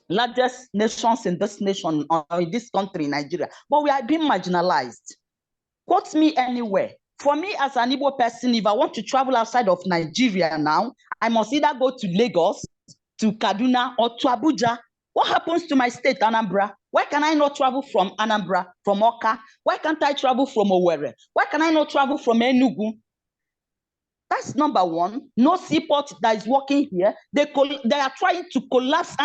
largest nations in this nation, or in this country, Nigeria, but we are being marginalized. Quote me anywhere. For me as an Igbo person, if I want to travel outside of Nigeria now, I must either go to Lagos, to Kaduna, or to Abuja. What happens to my state, Anambra? Why can I not travel from Anambra, from Oka? Why can't I travel from Owerri? Why can I not travel from Enugu? That's number one. No seaport that is working here. They are trying to collapse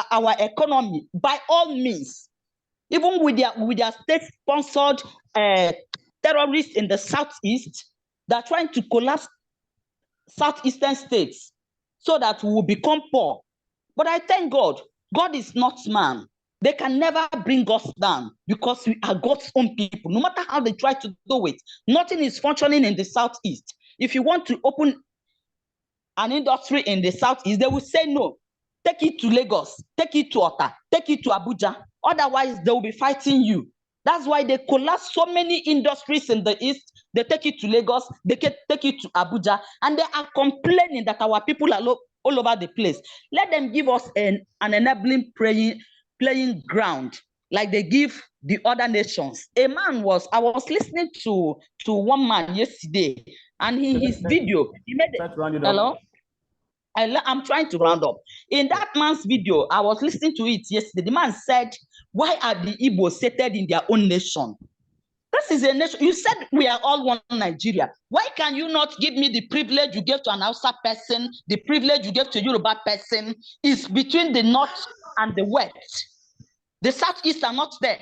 our economy by all means. Even with their state-sponsored terrorists in the southeast, they're trying to collapse southeastern states so that we will become poor. But I thank God. God is not man. They can never bring us down because we are God's own people. No matter how they try to do it, nothing is functioning in the southeast. If you want to open an industry in the southeast, they will say no. Take it to Lagos, take it to Ota, take it to Abuja. Otherwise, they will be fighting you. That's why they collapse so many industries in the east. They take it to Lagos, they take it to Abuja, and they are complaining that our people are all over the place. Let them give us an enabling playing ground like they give the other nations. I was listening to one man yesterday, and his video, he made it. Hello? I'm trying to round up. In that man's video, I was listening to it yesterday. The man said, why are the Igbos seated in their own nation? This is a nation. You said we are all one Nigeria. Why can you not give me the privilege you gave to an Hausa person, the privilege you gave to a Yoruba person? Is between the north and the west. The southeast are not there.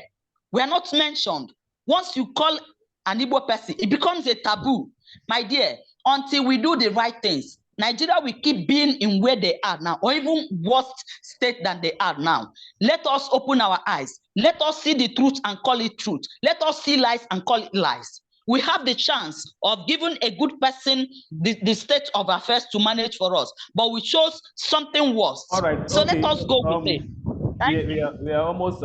We are not mentioned. Once you call an Igbo person, it becomes a taboo. My dear, until we do the right things, Nigeria will keep being in where they are now, or even worse state than they are now. Let us open our eyes. Let us see the truth and call it truth. Let us see lies and call it lies. We have the chance of giving a good person the state of affairs to manage for us, but we chose something worse. All right. So okay. Let us go with it. We are almost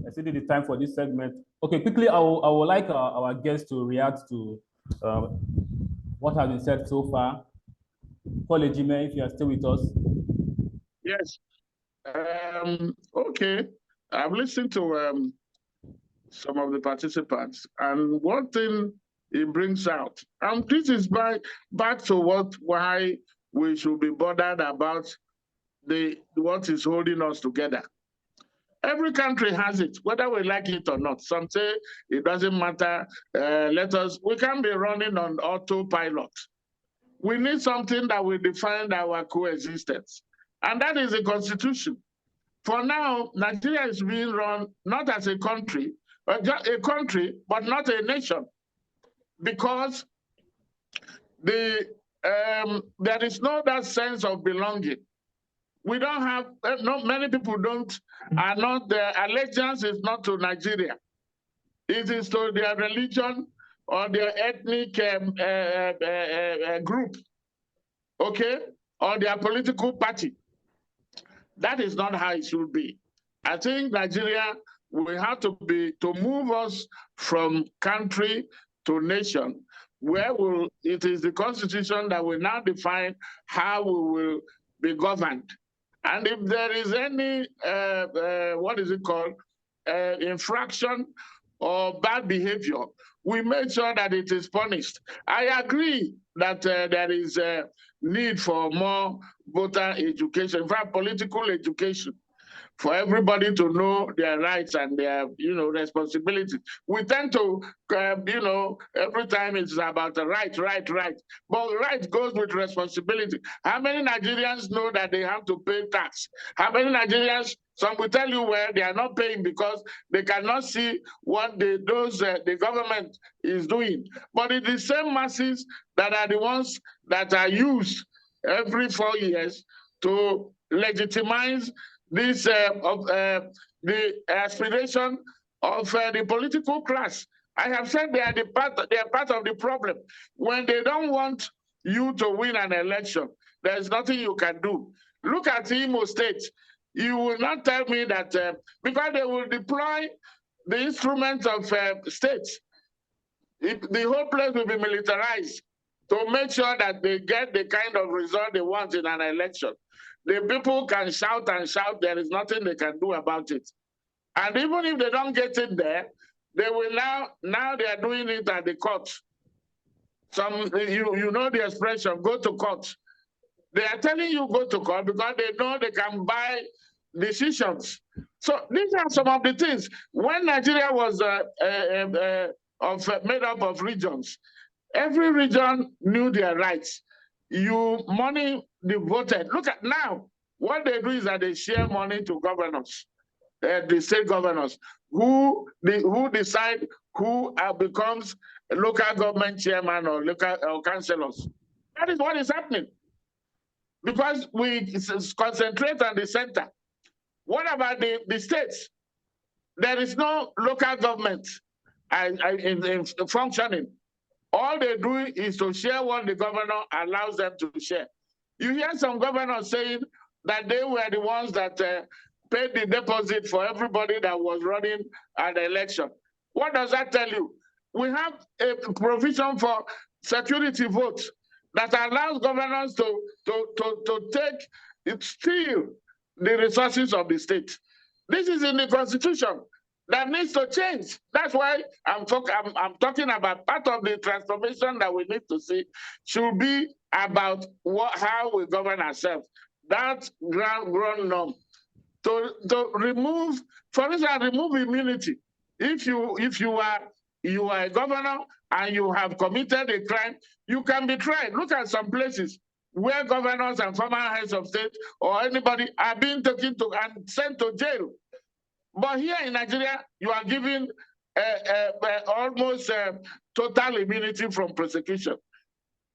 exceeding the time for this segment. Okay, quickly, I would like our guests to react to what has been said so far. Paul Ejime, if you are still with us. Yes. Okay. I've listened to some of the participants, and one thing it brings out, and this is back to why we should be bothered about what is holding us together. Every country has it, whether we like it or not. Some say it doesn't matter. We can't be running on autopilot. We need something that will define our coexistence, and that is the Constitution. For now, Nigeria is being run not as a country, just a country, but not a nation, because there is no that sense of belonging. We don't have, many people are not, their allegiance is not to Nigeria. It is to their religion or their ethnic group, okay, or their political party. That is not how it should be. I think Nigeria will have to move us from country to nation, where it is the Constitution that will now define how we will be governed. And if there is any, infraction or bad behavior, we make sure that it is punished. I agree that there is a need for more voter education, in fact, political education. for everybody to know their rights and their, responsibilities. We tend to, every time it's about the right. But right goes with responsibility. How many Nigerians know that they have to pay tax? How many Nigerians, some will tell you where they are not paying because they cannot see what the government is doing. But it's the same masses that are the ones that are used every 4 years to legitimize this the aspiration of the political class. I have said they are part of the problem. When they don't want you to win an election, there's nothing you can do. Look at Imo State. You will not tell me that because they will deploy the instruments of states. The whole place will be militarized to make sure that they get the kind of result they want in an election. The people can shout and shout, there is nothing they can do about it. And even if they don't get it there, they will now they are doing it at the court. You know the expression, go to court. They are telling you go to court because they know they can buy decisions. So these are some of the things. When Nigeria was made up of regions, every region knew their rights. Money devoted. Look at now, what they do is that they share money to governors, the state governors, who decide who becomes a local government chairman or local councillors. That is what is happening. Because we concentrate on the center. What about the states? There is no local government in functioning. All they do is to share what the governor allows them to share. You hear some governors saying that they were the ones that paid the deposit for everybody that was running an election. What does that tell you? We have a provision for security votes that allows governors to steal the resources of the state. This is in the Constitution. That needs to change. That's why I'm talking about part of the transformation that we need to see should be about how we govern ourselves. That ground norm. To remove, for instance, remove immunity. If you are a governor and you have committed a crime, you can be tried. Look at some places where governors and former heads of state or anybody are being taken to and sent to jail. But here in Nigeria, you are given almost total immunity from prosecution.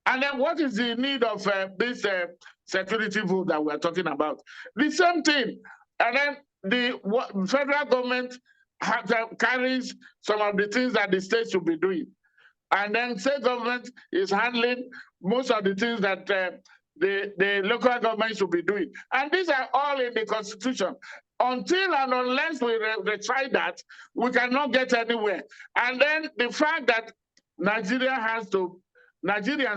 And then what is the need of this security vote that we're talking about? The same thing. And then the federal government carries some of the things that the state should be doing. And then state government is handling most of the things that the local government should be doing. And these are all in the Constitution. Until and unless we try that, we cannot get anywhere. And then the fact that Nigerians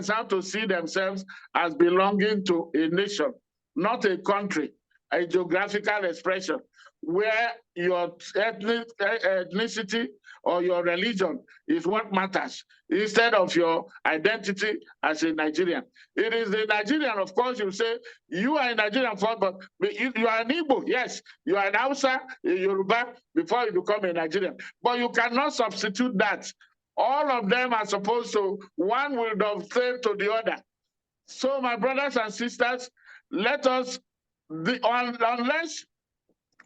have to see themselves as belonging to a nation, not a country, a geographical expression, where your ethnicity or your religion is what matters, instead of your identity as a Nigerian. It is the Nigerian, of course, you say, you are a Nigerian first, but you are an Igbo, yes. You are an Hausa, a Yoruba, before you become a Nigerian. But you cannot substitute that. All of them are supposed to, one will dovetail to the other. So my brothers and sisters, let us, unless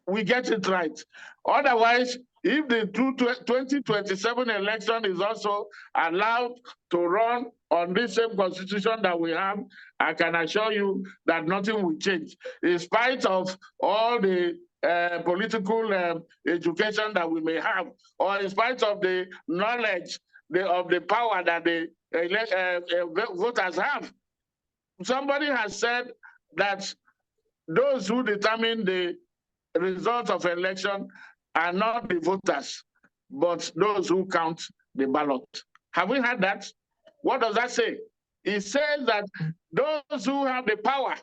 we get it right. Otherwise, if the 2027 election is also allowed to run on this same constitution that we have, I can assure you that nothing will change. In spite of all the political education that we may have, or in spite of the knowledge of the power that the voters have. Somebody has said that those who determine the results of election are not the voters, but those who count the ballot. Have we heard that? What does that say? It says that those who have the power,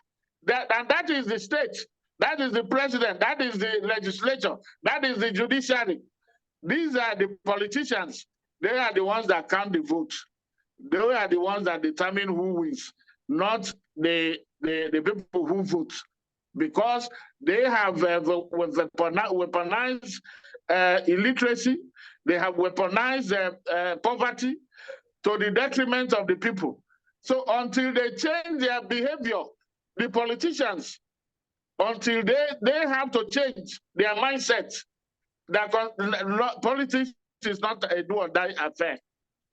and that is the state, that is the president, that is the legislature, that is the judiciary. These are the politicians. They are the ones that count the votes. They are the ones that determine who wins, not the people who vote. because they have weaponized illiteracy, they have weaponized poverty to the detriment of the people. So until they change their behavior, the politicians, until they have to change their mindset, that politics is not a do or die affair.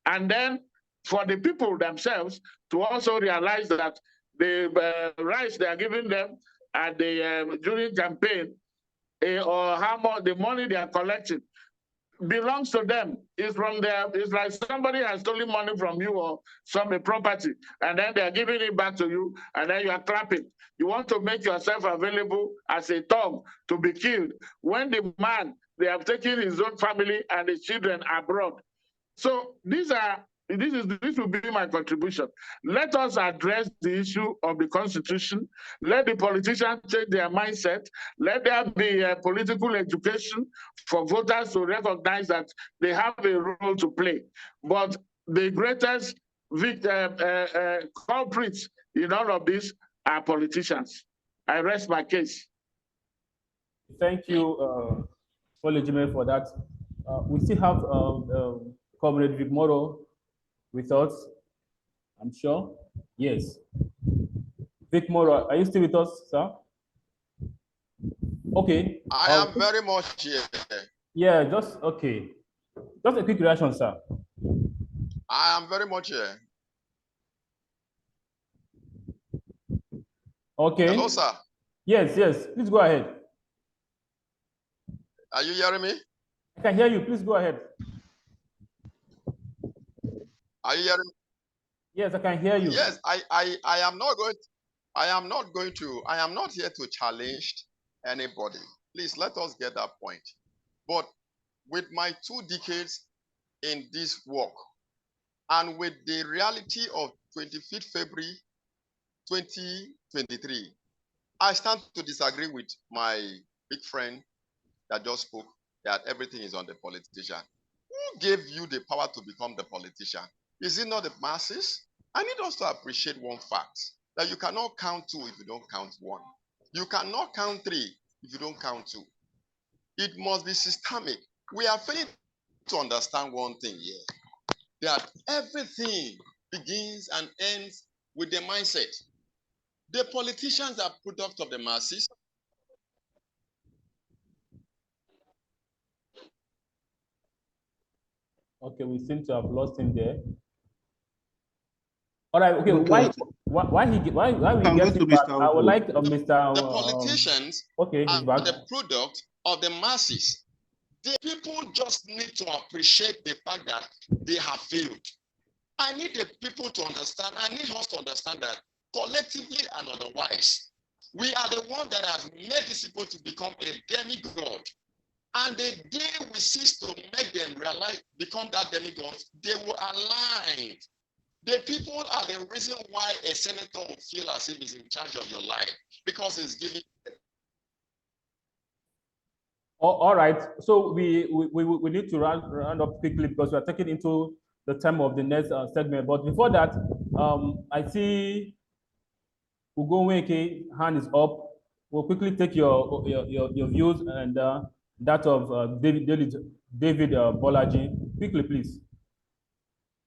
And then for the people themselves to also realize that the rights they are giving them at the during campaign or how much the money they are collecting belongs to them. It's from their, it's like somebody has stolen money from you or some property, and then they are giving it back to you, and then you are clapping. You want to make yourself available as a thug to be killed when the man, they have taken his own family and his children abroad. So this will be my contribution. Let us address the issue of the Constitution. Let the politicians change their mindset. Let there be a political education for voters to recognize that they have a role to play. But the greatest culprits in all of this are politicians. I rest my case. Thank you, Ejime, for that. We still have Comrade Vik-Morrow with us, I'm sure. Yes. Vik-Morrow, are you still with us, sir? Okay. I am very much here. Yeah, just okay. Just a quick reaction, sir. I am very much here. Okay. Hello, sir. Yes, yes. Please go ahead. Are you hearing me? I can hear you. Please go ahead. Are you hearing me? Yes, I can hear you. Yes, I am not here to challenge anybody. Please let us get that point. But with my 2 decades in this work and with the reality of 25th February 2023, I stand to disagree with my big friend that just spoke that everything is on the politician. Who gave you the power to become the politician? Is it not the masses? I need us to appreciate one fact, that you cannot count 2 if you don't count 1. You cannot count 3 if you don't count 2. It must be systemic. We are failing to understand one thing here, that everything begins and ends with the mindset. The politicians are product of the masses. Okay, we seem to have lost him there. All right. Okay. Why we get back? I would like Mr. The politicians okay, are the product of the masses. The people just need to appreciate the fact that they have failed. I need the people to understand. I need us to understand that collectively and otherwise, we are the ones that have made these people to become a demigod. And the day we cease to make them realize, become that demigods, they will align. The people are the reason why a senator will feel as if he's in charge of your life, because he's giving. All right. So we need to round up quickly because we are taking into the time of the next segment. But before that, I see Ugoweke hand is up. We'll quickly take your views and that of David Bolaji. Quickly, please.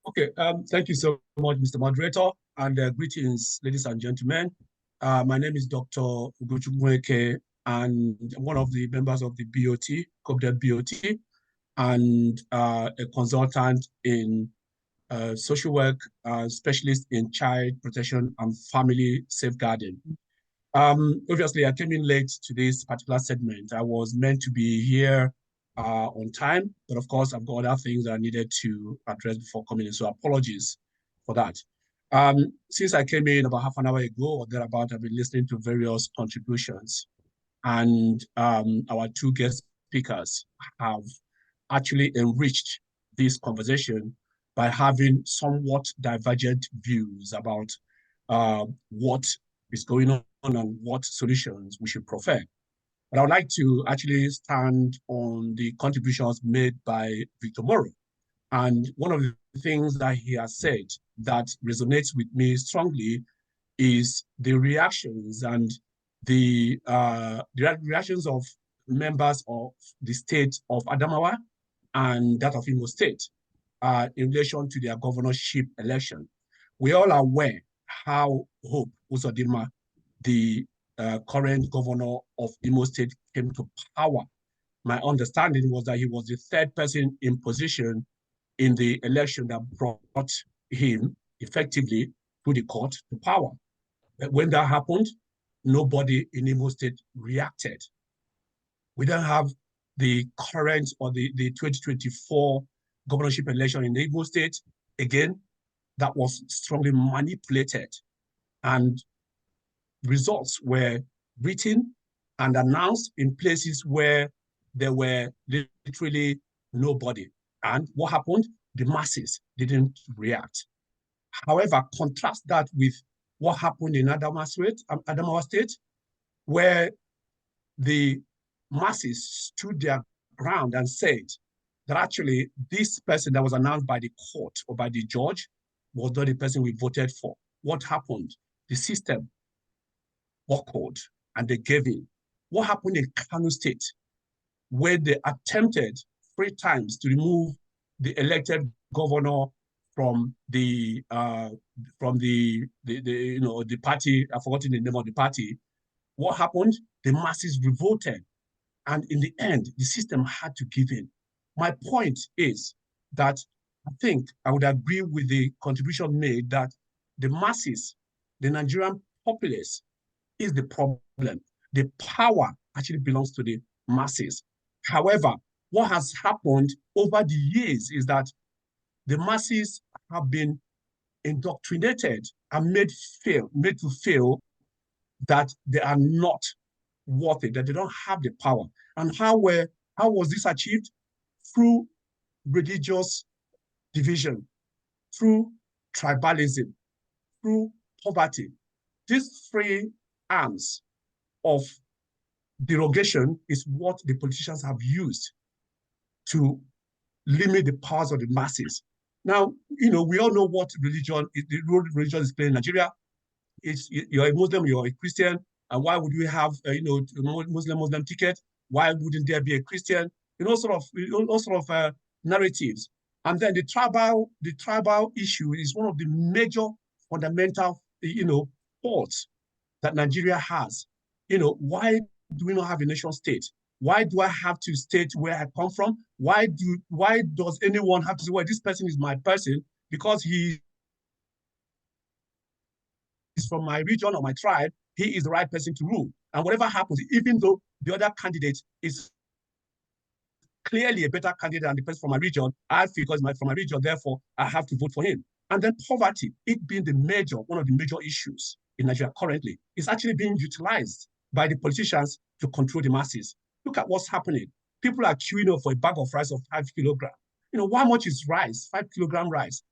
Okay, thank you so much, Mr. Moderator, and greetings, ladies and gentlemen. My name is Dr. Ugochukwu, and I'm one of the members of the BOT, Comrade BOT, and a consultant in social work, specialist in child protection and family safeguarding. Obviously, I came in late to this particular segment. I was meant to be here on time, but of course, I've got other things that I needed to address before coming in, so apologies for that. Since I came in about half an hour ago or thereabout, I've been listening to various contributions, and our 2 guest speakers have actually enriched this conversation by having somewhat divergent views about what is going on and what solutions we should prefer. But I would like to actually stand on the contributions made by Vik-Morrow. And one of the things that he has said that resonates with me strongly is the reactions and the reactions of members of the state of Adamawa and that of Imo State in relation to their governorship election. We all are aware how Hope Uzodinma, the current governor of Imo State, came to power. My understanding was that he was the third person in position in the election that brought him effectively to the court to power. But when that happened, nobody in Imo State reacted. We don't have the current or the 2024 governorship election in Imo State. Again, that was strongly manipulated, and results were written and announced in places where there were literally nobody. And what happened? The masses didn't react. However, contrast that with what happened in Adamawa State, where the masses stood their ground and said that actually this person that was announced by the court or by the judge was not the person we voted for. What happened? The system buckled and they gave in. What happened in Kano State, where they attempted 3 times to remove the elected governor from the party? I've forgotten the name of the party. What happened? The masses revolted, and in the end, the system had to give in. My point is that I think I would agree with the contribution made that the masses, the Nigerian populace, is the problem. The power actually belongs to the masses. However, what has happened over the years is that the masses have been indoctrinated and made to feel that they are not worth it, that they don't have the power. And how was this achieved? Through religious division, through tribalism, through poverty. These 3 arms of derogation is what the politicians have used to limit the powers of the masses. Now, we all know what the role religion is playing in Nigeria. You're a Muslim, you're a Christian, and why would we have Muslim ticket? Why wouldn't there be a Christian? All sort of narratives. And then the tribal issue is one of the major fundamental faults that Nigeria has. Why do we not have a nation state? Why do I have to state where I come from? Why does anyone have to say, well, this person is my person because he is from my region or my tribe, he is the right person to rule. And whatever happens, even though the other candidate is clearly a better candidate than the person from my region, I feel because from my region, therefore, I have to vote for him. And then poverty, it being one of the major issues in Nigeria currently, is actually being utilized by the politicians to control the masses. Look at what's happening. People are queuing up for a bag of rice of 5 kilograms. How much is rice? 5 kilogram rice.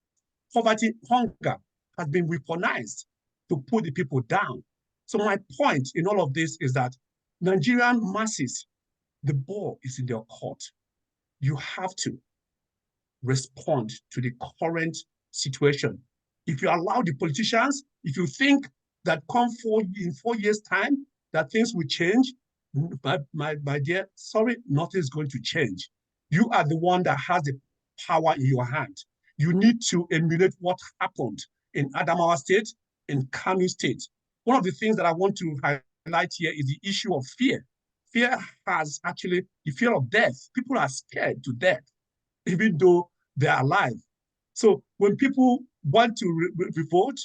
Poverty, hunger has been weaponized to put the people down. So my point in all of this is that Nigerian masses, the ball is in their court. You have to respond to the current situation. If you allow the politicians, if you think that in 4 years' time, that things will change, my dear, sorry, nothing is going to change. You are the one that has the power in your hand. You need to emulate what happened in Adamawa State, in Kano State. One of the things that I want to highlight here is the issue of fear. Fear has actually the fear of death. People are scared to death, even though they're alive. So when people want to revolt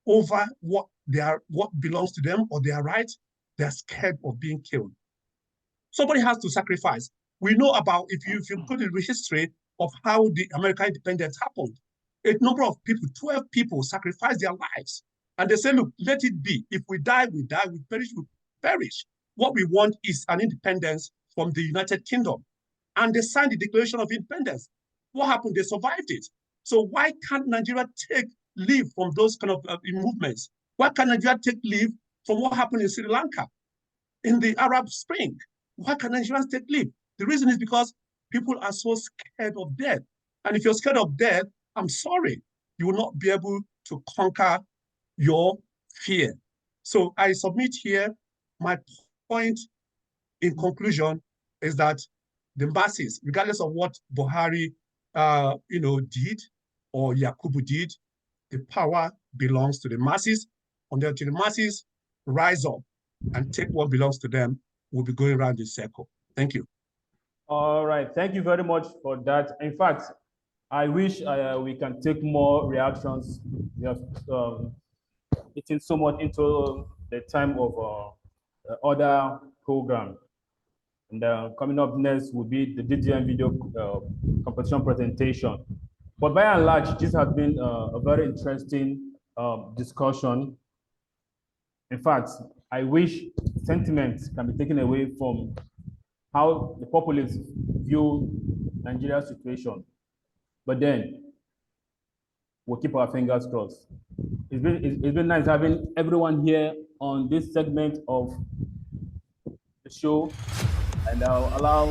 over what belongs to them or their rights, they're scared of being killed. Somebody has to sacrifice. We know about, if you go to the history of how the American independence happened, a number of people, 12 people sacrificed their lives. And they say, look, let it be. If we die, we die. We perish, we perish. What we want is an independence from the United Kingdom. And they signed the Declaration of Independence. What happened? They survived it. So why can't Nigeria take leave from those kind of movements? Why can't Nigeria take leave from what happened in Sri Lanka in the Arab Spring? Why can't Nigerians take leave? The reason is because people are so scared of death. And if you're scared of death, I'm sorry, you will not be able to conquer your fear. So I submit here my point in conclusion is that the masses, regardless of what Buhari did or Yakubu did, the power belongs to the masses. Until the masses rise up and take what belongs to them, we'll be going around this circle. Thank you. All right, thank you very much for that. In fact, I wish we can take more reactions. We have eaten so much into the time of other program. And coming up next will be the DGM video competition presentation. But by and large, this has been a very interesting discussion. In fact, I wish sentiments can be taken away from how the populace view Nigeria's situation. But then, we'll keep our fingers crossed. It's been nice having everyone here on this segment of the show, and I'll allow